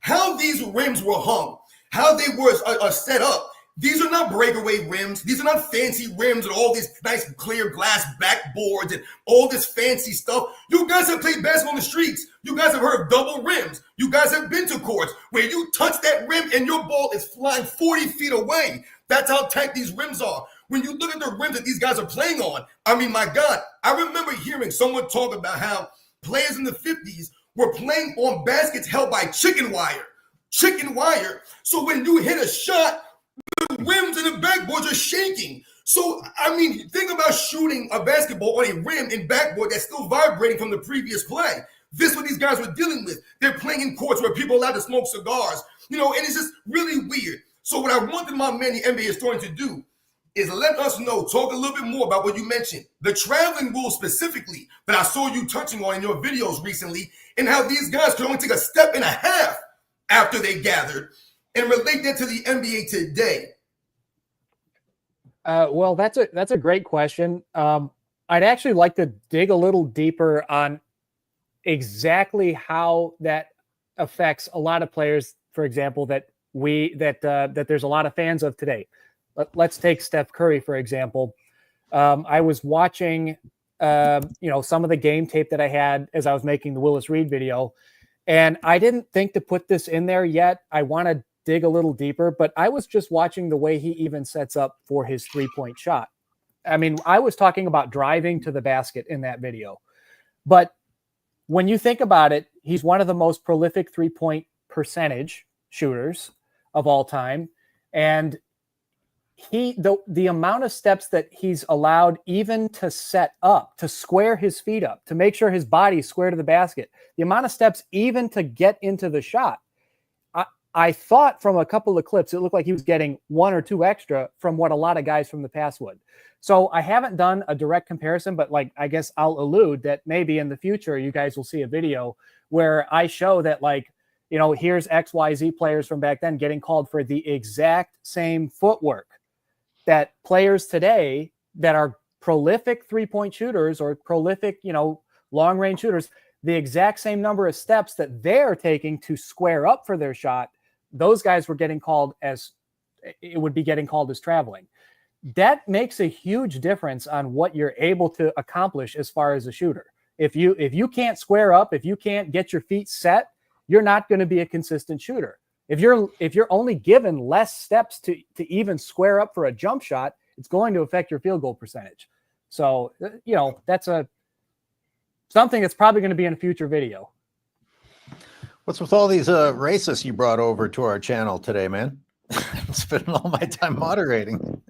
how these rims were hung, how they were set up. These are not breakaway rims. These are not fancy rims with all these nice clear glass backboards and all this fancy stuff. You guys have played basketball in the streets. You guys have heard of double rims. You guys have been to courts where you touch that rim and your ball is flying 40 feet away. That's how tight these rims are. When you look at the rims that these guys are playing on, I mean, my God, I remember hearing someone talk about how players in the 50s were playing on baskets held by chicken wire. Chicken wire. So when you hit a shot, the rims and the backboards are shaking. So, I mean, think about shooting a basketball on a rim and backboard that's still vibrating from the previous play. This is what these guys were dealing with. They're playing in courts where people are allowed to smoke cigars, you know, and it's just really weird. So what I wanted my man, the NBA historian, to do is let us know, talk a little bit more about what you mentioned, the traveling rules specifically that I saw you touching on in your videos recently, and how these guys could only take a step and a half after they gathered, and relate that to the NBA today. Well, that's a great question. I'd actually like to dig a little deeper on exactly how that affects a lot of players, for example, that there's a lot of fans of today. Let's take Steph Curry, for example. I was watching, some of the game tape that I had as I was making the Willis Reed video, and I didn't think to put this in there yet. I want to dig a little deeper, but I was just watching the way he even sets up for his three-point shot. I mean, I was talking about driving to the basket in that video, but when you think about it, he's one of the most prolific three-point percentage shooters of all time. And the amount of steps that he's allowed even to set up, to square his feet up, to make sure his body's square to the basket, the amount of steps even to get into the shot. I thought from a couple of clips, it looked like he was getting one or two extra from what a lot of guys from the past would. So I haven't done a direct comparison, but I guess I'll allude that maybe in the future, you guys will see a video where I show that here's XYZ players from back then getting called for the exact same footwork that players today that are prolific three-point shooters or prolific, long-range shooters, the exact same number of steps that they're taking to square up for their shot, those guys were getting called as traveling. That makes a huge difference on what you're able to accomplish as far as a shooter. If you can't square up, if you can't get your feet set, you're not going to be a consistent shooter. If you're only given less steps to even square up for a jump shot, it's going to affect your field goal percentage. So, that's something that's probably going to be in a future video. What's with all these racists you brought over to our channel today, man? I'm spending all my time moderating.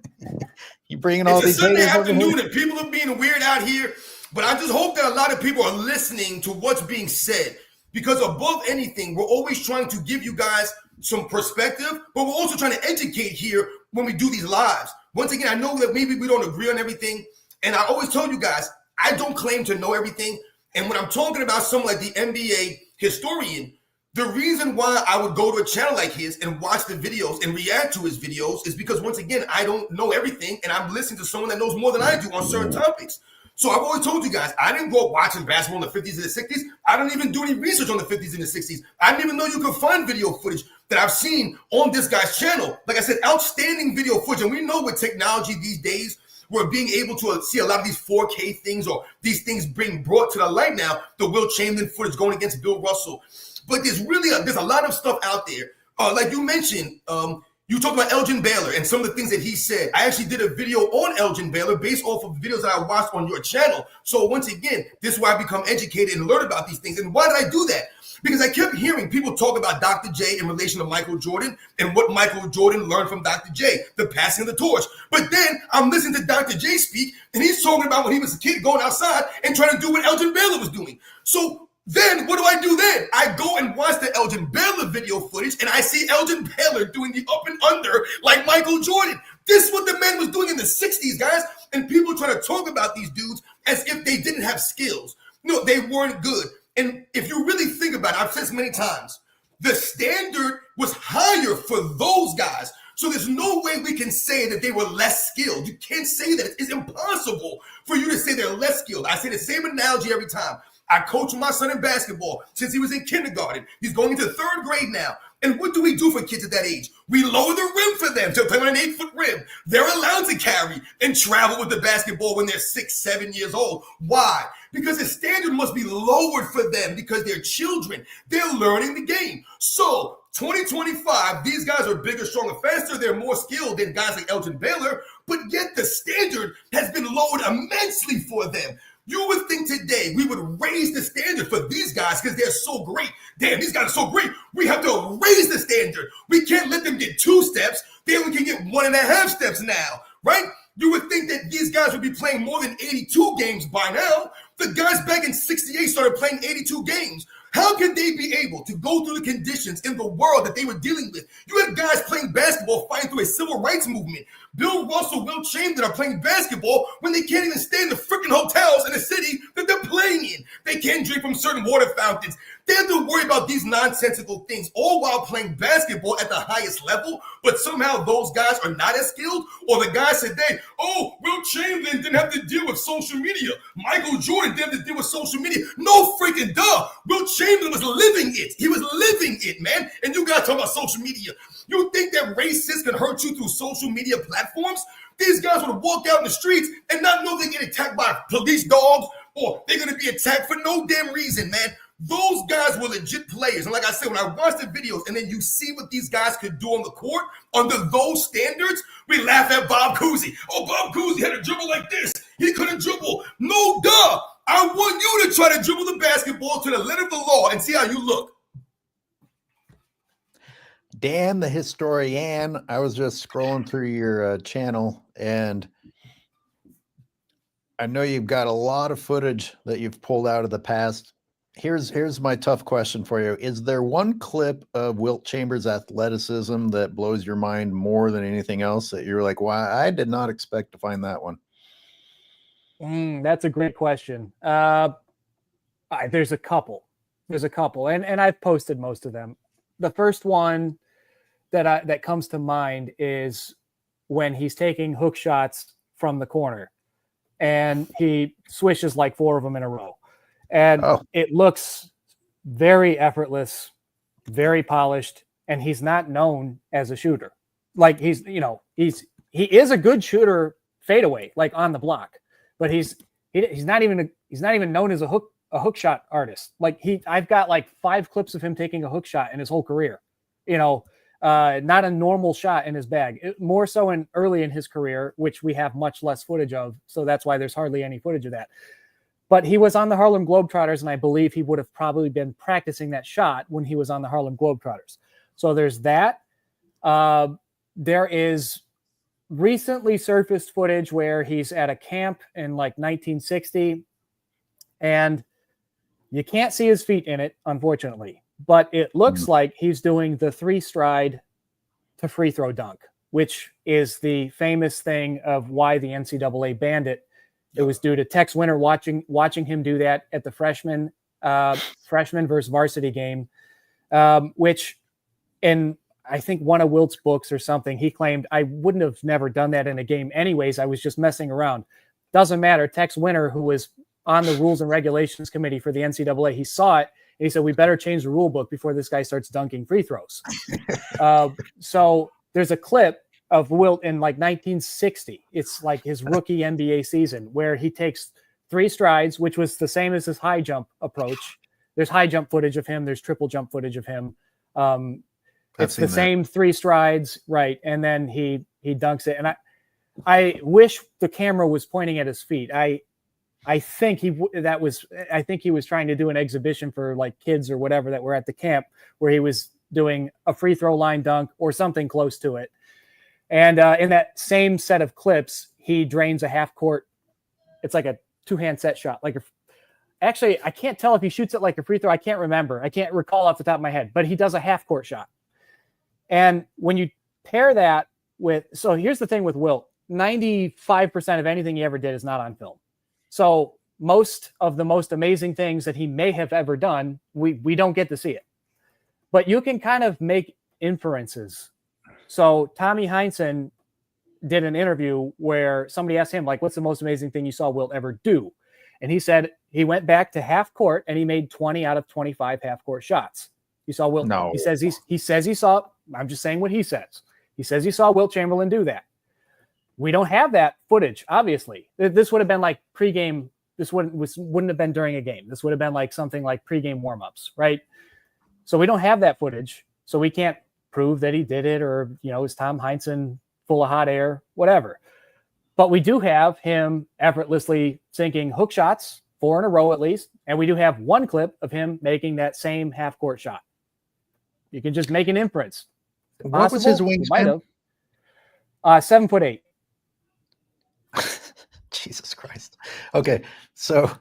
You bringing all these Sunday haters over here? afternoon and people are being weird out here, but I just hope that a lot of people are listening to what's being said, because above anything, we're always trying to give you guys some perspective, but we're also trying to educate here when we do these lives. Once again, I know that maybe we don't agree on everything, and I always tell you guys, I don't claim to know everything, and when I'm talking about someone like the NBA historian, the reason why I would go to a channel like his and watch the videos and react to his videos is because, once again, I don't know everything, and I'm listening to someone that knows more than I do on certain topics. So I've always told you guys, I didn't grow up watching basketball in the 50s and the 60s. I don't even do any research on the 50s and the 60s. I didn't even know you could find video footage that I've seen on this guy's channel. Like I said, outstanding video footage. And we know with technology these days, we're being able to see a lot of these 4K things, or these things being brought to the light now, the Wilt Chamberlain footage going against Bill Russell. But there's a lot of stuff out there. Like you mentioned, you talked about Elgin Baylor and some of the things that he said. I actually did a video on Elgin Baylor based off of videos that I watched on your channel. So once again, this is why I become educated and learn about these things. And why did I do that? Because I kept hearing people talk about Dr. J in relation to Michael Jordan and what Michael Jordan learned from Dr. J, the passing of the torch. But then I'm listening to Dr. J speak, and he's talking about when he was a kid going outside and trying to do what Elgin Baylor was doing. So then what do I do then? I go and watch the Elgin Baylor video footage, and I see Elgin Baylor doing the up and under like Michael Jordan. This is what the man was doing in the 60s, guys. And people try to talk about these dudes as if they didn't have skills. No, they weren't good. And if you really think about it, I've said this many times, the standard was higher for those guys. So there's no way we can say that they were less skilled. You can't say that. It's impossible for you to say they're less skilled. I say the same analogy every time. I coach my son in basketball since he was in kindergarten. He's going into 3rd grade now. And what do we do for kids at that age? We lower the rim for them to play on an 8-foot rim. They're allowed to carry and travel with the basketball when they're 6, 7 years old. Why? Because the standard must be lowered for them because they're children. They're learning the game. So 2025, these guys are bigger, stronger, faster. They're more skilled than guys like Elgin Baylor, but yet the standard has been lowered immensely for them. You would think today we would raise the standard for these guys because they're so great. Damn, these guys are so great. We have to raise the standard. We can't let them get 2 steps. Then we can get 1.5 steps now, right? You would think that these guys would be playing more than 82 games by now. The guys back in 68 started playing 82 games. How can they be able to go through the conditions in the world that they were dealing with? You had guys playing basketball fighting through a civil rights movement. Bill Russell, Wilt Chamberlain are playing basketball when they can't even stay in the freaking hotels in the city that they're playing in. They can't drink from certain water fountains. They have to worry about these nonsensical things, all while playing basketball at the highest level, but somehow those guys are not as skilled. Or the guys today, Wilt Chamberlain didn't have to deal with social media. Michael Jordan didn't have to deal with social media. No freaking duh. Wilt Chamberlain was living it. He was living it, man. And you guys talk about social media. You think that racists can hurt you through social media platforms? These guys would walk out in the streets and not know they get attacked by police dogs or they're going to be attacked for no damn reason, man. Those guys were legit players. And like I said, when I watch the videos and then you see what these guys could do on the court under those standards, we laugh at Bob Cousy. Oh, Bob Cousy had to dribble like this. He couldn't dribble. No, duh. I want you to try to dribble the basketball to the letter of the law and see how you look. Dan the historian, I was just scrolling through your channel, and I know you've got a lot of footage that you've pulled out of the past. Here's my tough question for you. Is there one clip of Wilt Chamberlain's athleticism that blows your mind more than anything else that you're like, why, I did not expect to find that one? That's a great question. There's a couple, and I've posted most of them. The first one that comes to mind is when he's taking hook shots from the corner and he swishes like 4 of them in a row. And It looks very effortless, very polished, and he's not known as a shooter. Like he is a good shooter fadeaway, like on the block, but he's not even known as a hook shot artist. Like I've got like 5 clips of him taking a hook shot in his whole career. Not a normal shot in his bag. More so early in his career, which we have much less footage of. So that's why there's hardly any footage of that. But he was on the Harlem Globetrotters, and I believe he would have probably been practicing that shot when he was on the Harlem Globetrotters. So there's that. There is recently surfaced footage where he's at a camp in like 1960, and you can't see his feet in it, unfortunately. But it looks like he's doing the 3-stride to free throw dunk, which is the famous thing of why the NCAA banned it. It was due to Tex Winter watching him do that at the freshman versus varsity game, which in I think one of Wilt's books or something, he claimed I wouldn't have never done that in a game anyways. I was just messing around. Doesn't matter. Tex Winter, who was on the Rules and Regulations Committee for the NCAA, he saw it. And he said, we better change the rule book before this guy starts dunking free throws. So there's a clip of Wilt in like 1960. It's like his rookie NBA season where he takes 3 strides, which was the same as his high jump approach. There's high jump footage of him. There's triple jump footage of him. It's the same 3 strides, right? And then he dunks it. And I wish the camera was pointing at his feet. I think he was trying to do an exhibition for like kids or whatever that were at the camp where he was doing a free throw line dunk or something close to it. And in that same set of clips, he drains a half court. It's like a 2-hand set shot. Actually, I can't tell if he shoots it like a free throw. I can't remember. I can't recall off the top of my head, but he does a half court shot. And when you pair that with, so here's the thing with Wilt, 95% of anything he ever did is not on film. So most of the most amazing things that he may have ever done, we don't get to see it. But you can kind of make inferences. So Tommy Heinsohn did an interview where somebody asked him, like, what's the most amazing thing you saw Wilt ever do? And he said he went back to half court and he made 20 out of 25 half court shots. You saw Wilt. No. He says he saw, I'm just saying what he says. He says he saw Wilt Chamberlain do that. We don't have that footage, obviously. This would have been like pregame. This wouldn't have been during a game. This would have been like something like pregame warmups, right? So we don't have that footage. So we can't prove that he did it or, is Tom Heinsohn full of hot air, whatever. But we do have him effortlessly sinking hook shots, 4 in a row at least. And we do have one clip of him making that same half court shot. You can just make an inference. What was his wingspan? 7'8". Jesus Christ. Okay, so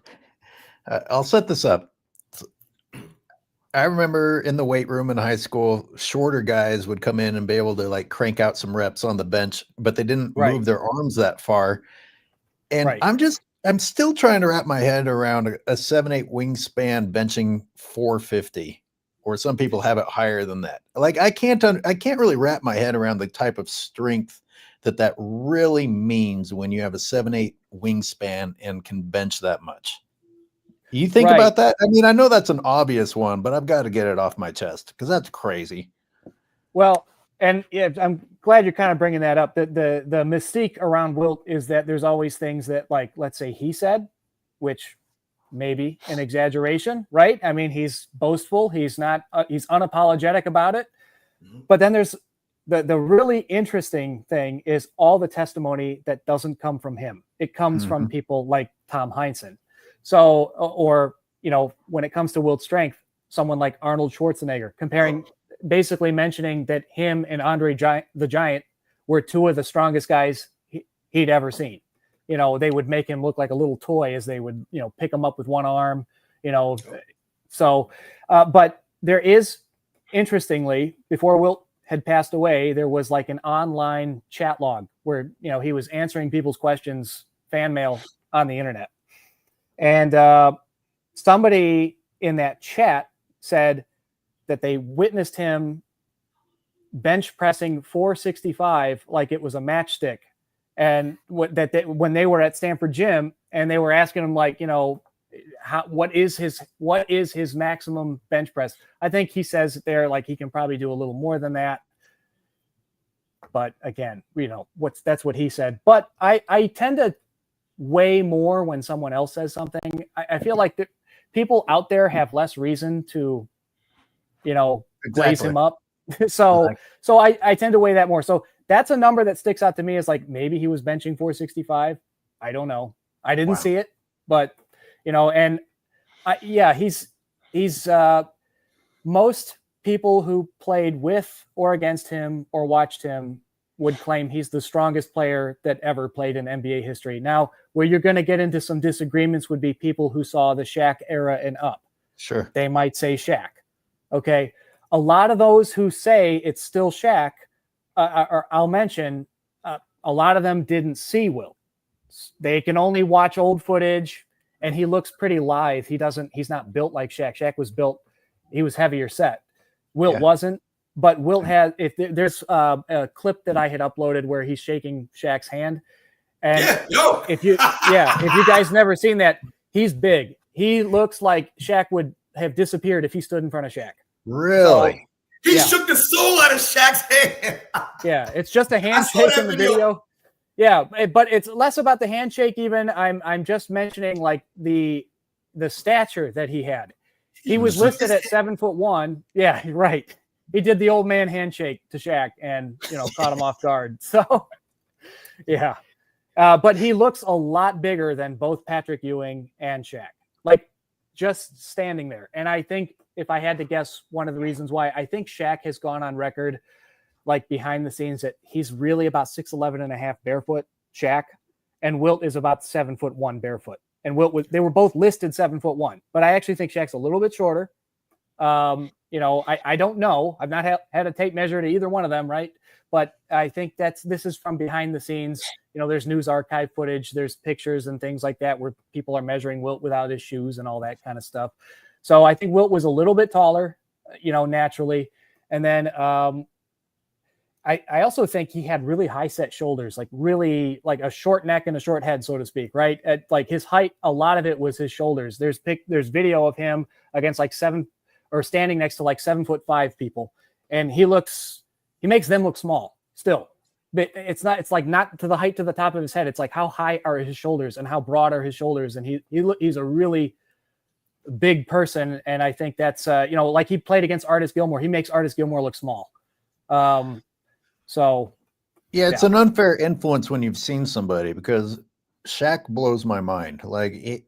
I'll set this up. I remember in the weight room in high school, shorter guys would come in and be able to like crank out some reps on the bench, but they didn't move their arms that far. And I'm still trying to wrap my head around a 7'8" wingspan benching 450, or some people have it higher than that. Like I can't really wrap my head around the type of strength that really means when you have a 7'8" wingspan and can bench that much. You think about that? I mean, I know that's an obvious one, but I've got to get it off my chest because that's crazy. Well, and yeah, I'm glad you're kind of bringing that up. The mystique around Wilt is that there's always things that, like, let's say he said, which maybe an exaggeration, right? I mean, he's boastful. He's not. He's unapologetic about it. But then there's the really interesting thing is all the testimony that doesn't come from him. It comes from people like Tom Heinsohn. So, or, when it comes to Wilt's strength, someone like Arnold Schwarzenegger, basically mentioning that him and Andre the Giant were 2 of the strongest guys he'd ever seen. They would make him look like a little toy as they would, pick him up with one arm, So, but there is, interestingly, before Wilt had passed away, there was like an online chat log where, he was answering people's questions, fan mail on the internet. And somebody in that chat said that they witnessed him bench pressing 465 like it was a matchstick. And when they were at Stanford Gym and they were asking him, like, what is his maximum bench press? I think he says there, like, he can probably do a little more than that. But again, that's what he said. But I tend to way more when someone else says something. I feel like people out there have less reason to, glaze him up. So I tend to weigh that more. So that's a number that sticks out to me as like, maybe he was benching 465. I don't know. I didn't see it, but And he's most people who played with or against him or watched him would claim he's the strongest player that ever played in NBA history. Now, where you're going to get into some disagreements would be people who saw the Shaq era and up. Sure. They might say Shaq. Okay. A lot of those who say it's still Shaq, or I'll mention, a lot of them didn't see Wilt. They can only watch old footage, and he looks pretty lithe. He's not built like Shaq. Shaq was built, he was heavier set. Wilt wasn't, but Wilt has, there's a clip that I had uploaded where he's shaking Shaq's hand. And if you guys never seen that, he's big. He looks like Shaq would have disappeared if he stood in front of Shaq. Really? He shook the soul out of Shaq's hand. Yeah, it's just a handshake in the video. Yeah, but it's less about the handshake even. I'm just mentioning like the stature that he had. He was listed at 7'1". Yeah, right. He did the old man handshake to Shaq and, caught him off guard. So, yeah. But he looks a lot bigger than both Patrick Ewing and Shaq. Like, just standing there. And I think if I had to guess one of the reasons why, I think Shaq has gone on record, like behind the scenes, that he's really about 6'11" and a half barefoot, Shaq, and Wilt is about 7'1" barefoot. And Wilt they were both listed 7'1", but I actually think Shaq's a little bit shorter. I don't know. I've not had a tape measure to either one of them, right? But I think this is from behind the scenes. There's news archive footage, there's pictures and things like that where people are measuring Wilt without his shoes and all that kind of stuff. So I think Wilt was a little bit taller, naturally. And then I also think he had really high set shoulders, like really like a short neck and a short head, so to speak, right? At like his height, a lot of it was his shoulders. There's video of him against like standing next to like 7'5" people. And he makes them look small still. But it's like not to the height to the top of his head. It's like how high are his shoulders and how broad are his shoulders. And he's a really big person. And I think that's, like he played against Artis Gilmore. He makes Artis Gilmore look small. It's an unfair influence when you've seen somebody, because Shaq blows my mind. Like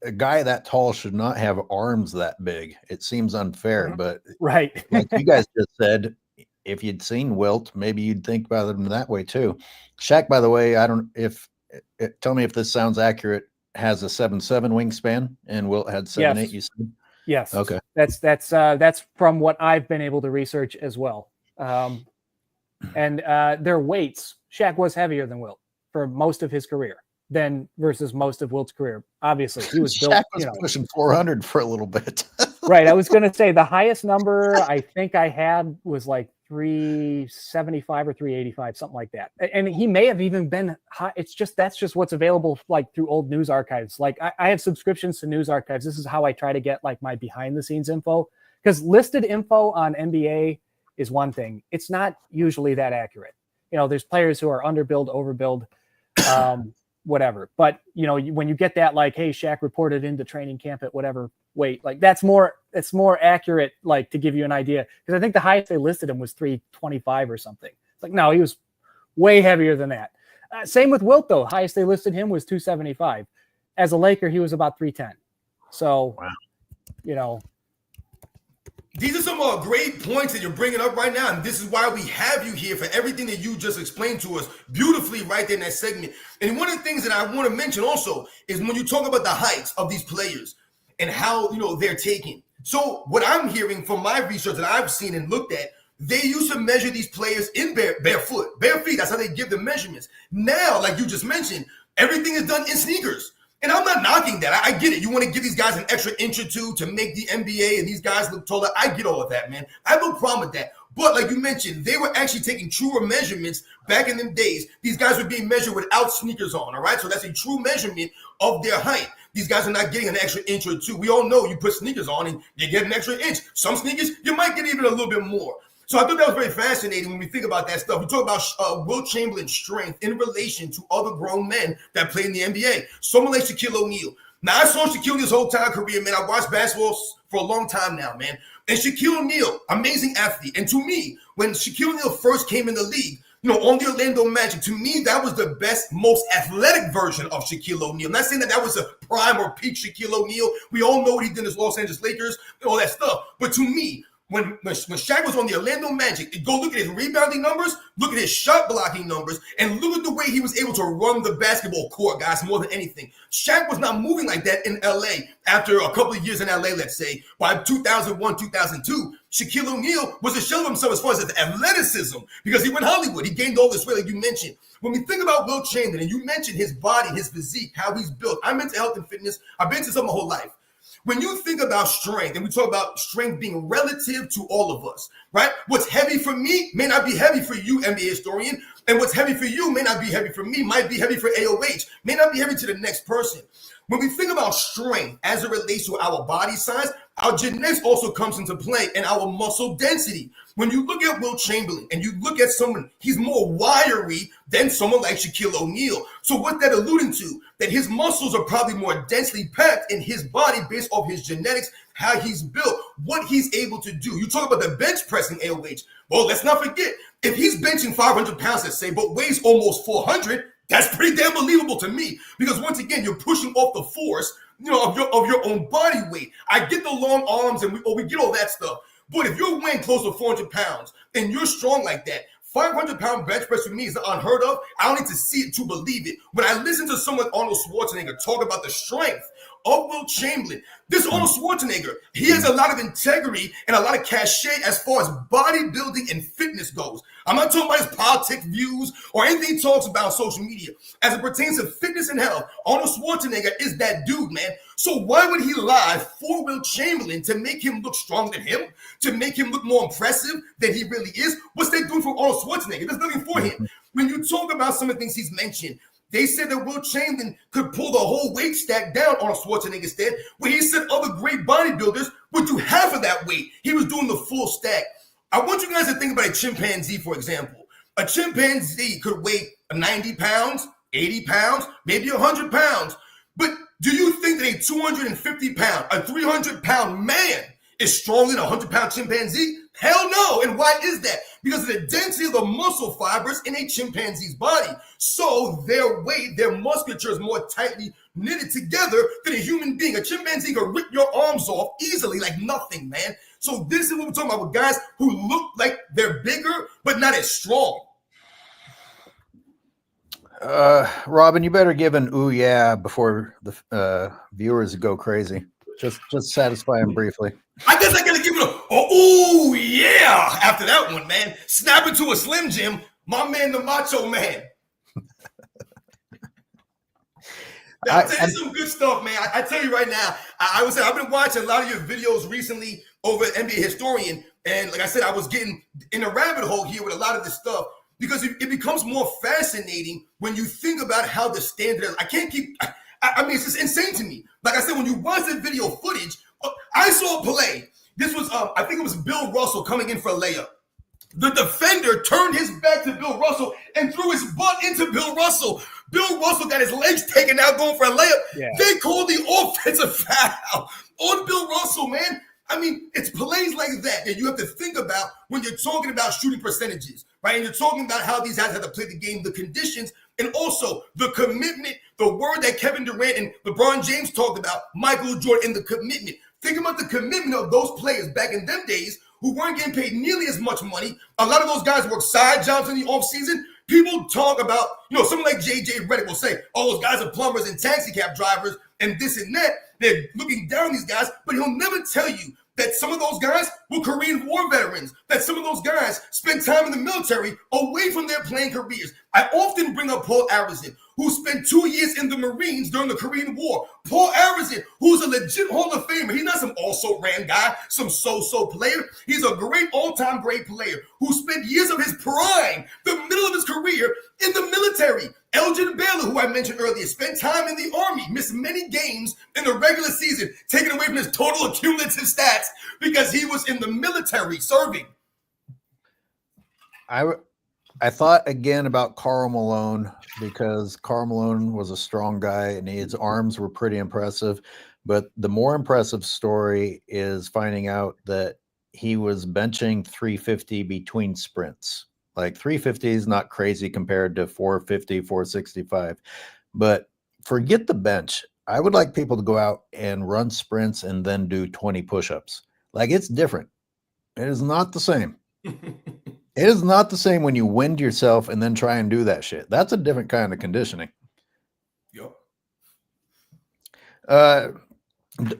a guy that tall should not have arms that big. It seems unfair, but right. Like you guys just said, if you'd seen Wilt, maybe you'd think about him that way too. Shaq, by the way, tell me if this sounds accurate, has a 7'7" wingspan, and Wilt had 7'8". You said? Yes. Okay. That's from what I've been able to research as well. And their weights, Shaq was heavier than Wilt for most of his career versus most of Wilt's career. Obviously, he was built. Shaq was pushing 400 for a little bit. Right. I was going to say the highest number I think I had was like 375 or 385, something like that. And he may have even been high. That's just what's available like through old news archives. Like I have subscriptions to news archives. This is how I try to get like my behind the scenes info, because listed info on NBA is one thing. It's not usually that accurate. There's players who are underbilled, overbilled, whatever. But, when you get that, like, hey, Shaq reported into training camp at whatever weight, like it's more accurate, like to give you an idea. Because I think the highest they listed him was 325 or something. It's like, no, he was way heavier than that. Same with Wilt, though. Highest they listed him was 275. As a Laker, he was about 310. So, wow. These are some great points that you're bringing up right now, and this is why we have you here, for everything that you just explained to us beautifully right there in that segment. And one of the things that I want to mention also is when you talk about the heights of these players and how they're taken. So what I'm hearing from my research that I've seen and looked at, they used to measure these players in bare feet. That's how they give the measurements. Now, like you just mentioned, everything is done in sneakers. And I'm not knocking that. I get it. You want to give these guys an extra inch or two to make the NBA and these guys look taller. I get all of that, man. I have no problem with that. But like you mentioned, they were actually taking truer measurements back in them days. These guys were being measured without sneakers on, all right? So that's a true measurement of their height. These guys are not getting an extra inch or two. We all know you put sneakers on and you get an extra inch. Some sneakers, you might get even a little bit more. So I thought that was very fascinating when we think about that stuff. We talk about Wilt Chamberlain's strength in relation to other grown men that play in the NBA. Someone like Shaquille O'Neal. Now, I saw Shaquille O'Neal's whole time career, man. I watched basketball for a long time now, man. And Shaquille O'Neal, amazing athlete. And to me, when Shaquille O'Neal first came in the league, on the Orlando Magic. To me, that was the best, most athletic version of Shaquille O'Neal. I'm not saying that was a prime or peak Shaquille O'Neal. We all know what he did in his Los Angeles Lakers and all that stuff. But to me, when Shaq was on the Orlando Magic, go look at his rebounding numbers, look at his shot blocking numbers, and look at the way he was able to run the basketball court, guys, more than anything. Shaq was not moving like that in LA after a couple of years in LA, let's say. By 2001, 2002, Shaquille O'Neal was a shell of himself as far as his athleticism because he went Hollywood. He gained all this weight, like you mentioned. When we think about Wilt Chamberlain, and you mentioned his body, his physique, how he's built. I'm into health and fitness. I've been into something my whole life. When you think about strength, and we talk about strength being relative to all of us, right? What's heavy for me may not be heavy for you, NBA historian, and what's heavy for you may not be heavy for me, might be heavy for AOH, may not be heavy to the next person. When we think about strength as it relates to our body size, our genetics also comes into play and our muscle density. When you look at Wilt Chamberlain and you look at someone, he's more wiry than someone like Shaquille O'Neal. So what that alluding to, that his muscles are probably more densely packed in his body based off his genetics, how he's built, what he's able to do. You talk about the bench pressing AOH. Well, let's not forget, if he's benching 500 pounds, let's say, but weighs almost 400, that's pretty damn believable to me because once again, you're pushing off the force, of your own body weight. I get the long arms and we get all that stuff. But if you're weighing close to 400 pounds and you're strong like that, 500-pound bench press for me is unheard of. I don't need to see it to believe it. When I listen to someone like Arnold Schwarzenegger talk about the strength of Wilt Chamberlain, this Arnold Schwarzenegger, he has a lot of integrity and a lot of cachet as far as bodybuilding and fitness goes. I'm not talking about his politic views or anything he talks about on social media. As it pertains to fitness and health, Arnold Schwarzenegger is that dude, man. So why would he lie for Wilt Chamberlain to make him look stronger than him, to make him look more impressive than he really is? What's they doing for Arnold Schwarzenegger? There's nothing for him. When you talk about some of the things he's mentioned, they said that Wilt Chamberlain could pull the whole weight stack down on Schwarzenegger's head, where he said other great bodybuilders would do half of that weight. He was doing the full stack. I want you guys to think about a chimpanzee, for example. A chimpanzee could weigh 90 pounds, 80 pounds, maybe 100 pounds. But do you think that a 250-pound, a 300-pound man is stronger than a 100-pound chimpanzee? Hell no. And why is that? Because of the density of the muscle fibers in a chimpanzee's body. So their weight, their musculature is more tightly knitted together than a human being. A chimpanzee can rip your arms off easily like nothing, man. So this is what we're talking about with guys who look like they're bigger, but not as strong. Robin, you better give an ooh yeah before the viewers go crazy. Just satisfy them briefly. I guess I gotta give it a ooh yeah after that one, man. Snap into a Slim Jim, my man, the Macho Man. That's some good stuff, man. I tell you right now, I would say I've been watching a lot of your videos recently over at NBA Historian, and like I said, I was getting in a rabbit hole here with a lot of this stuff because it becomes more fascinating when you think about how the standard is. I mean, it's just insane to me. Like I said, when you watch the video footage, I saw a play. This was, I think it was Bill Russell coming in for a layup. The defender turned his back to Bill Russell and threw his butt into Bill Russell. Bill Russell got his legs taken out going for a layup. Yeah. They called the offensive foul on Bill Russell, man. I mean, it's plays like that you have to think about when you're talking about shooting percentages, right? And you're talking about how these guys have to play the game, the conditions, and also the commitment, the word that Kevin Durant and LeBron James talked about, Michael Jordan, and the commitment. Think about the commitment of those players back in them days who weren't getting paid nearly as much money. A lot of those guys work side jobs in the offseason. People talk about, someone like J.J. Redick will say, oh, those guys are plumbers and taxi cab drivers and this and that. They're looking down on these guys, but he'll never tell you that some of those guys were Korean War veterans, that some of those guys spent time in the military away from their playing careers. I often bring up Paul Arizin, who spent 2 years in the Marines during the Korean War. Paul Arizin, who's a legit Hall of Famer. He's not some also-ran guy, some so-so player. He's a great all-time great player who spent years of his prime, the middle of his career, in the military. Elgin Baylor, who I mentioned earlier, spent time in the Army, missed many games in the regular season, taken away from his total cumulative stats because he was in the military serving. I thought again about Karl Malone because Karl Malone was a strong guy and his arms were pretty impressive. But the more impressive story is finding out that he was benching 350 between sprints. Like 350 is not crazy compared to 450, 465. But forget the bench. I would like people to go out and run sprints and then do 20 push-ups. Like, it's different. It is not the same. It is not the same when you wind yourself and then try and do that shit. That's a different kind of conditioning. Yep.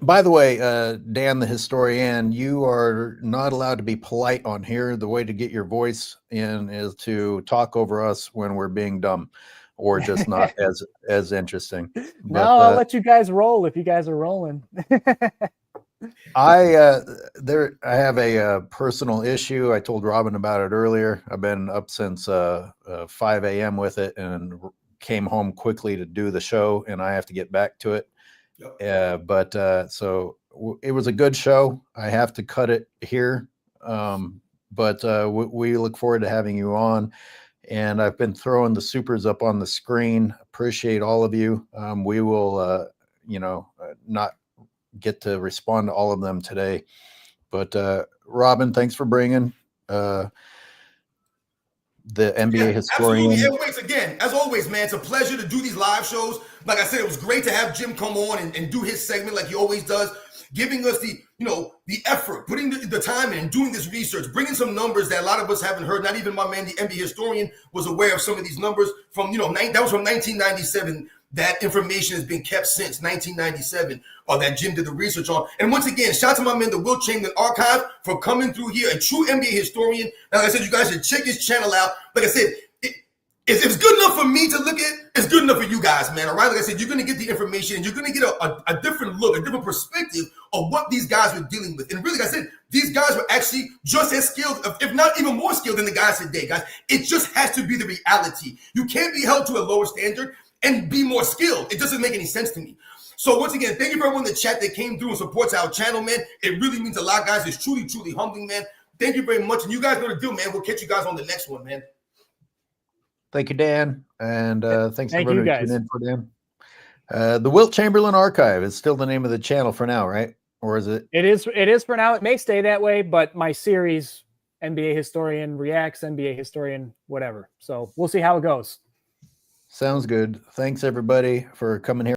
By the way, Dan, the historian, you are not allowed to be polite on here. The way to get your voice in is to talk over us when we're being dumb or just not as interesting. No, I'll let you guys roll if you guys are rolling. I have a personal issue. I told Robin about it earlier. I've been up since 5 a.m. with it and came home quickly to do the show, and I have to get back to it. Yep. So it was a good show. I have to cut it here, but we look forward to having you on. And I've been throwing the supers up on the screen. Appreciate all of you. We will, not get to respond to all of them today, but Robin, thanks for bringing the NBA historian. Absolutely. Anyways, again, as always, man, it's a pleasure to do these live shows. Like I said, it was great to have Jim come on and do his segment like he always does, giving us the effort, putting the time in and doing this research, bringing some numbers that a lot of us haven't heard. Not even my man, the NBA historian, was aware of some of these numbers from, that was from 1997. That information has been kept since 1997, or that Jim did the research on. And once again, shout out to my man, the Wilt Chamberlain Archive, for coming through here, a true NBA historian. Like I said, you guys should check his channel out. Like I said, if it's good enough for me to look at, it's good enough for you guys, man. All right? Like I said, you're going to get the information, and you're going to get a different look, a different perspective of what these guys were dealing with. And really, like I said, these guys were actually just as skilled, if not even more skilled than the guys today, guys. It just has to be the reality. You can't be held to a lower standard and be more skilled. It doesn't make any sense to me. So once again, thank you for everyone in the chat that came through and supports our channel, man. It really means a lot, guys. It's truly, truly humbling, man. Thank you very much. And you guys know the deal, man. We'll catch you guys on the next one, man. Thank you, Dan. And thanks Thank for you guys. tuning in for Dan. The Wilt Chamberlain Archive is still the name of the channel for now, right? Or is it? It is for now. It may stay that way, but my series, NBA Historian Reacts, NBA Historian, whatever. So we'll see how it goes. Sounds good. Thanks, everybody, for coming here.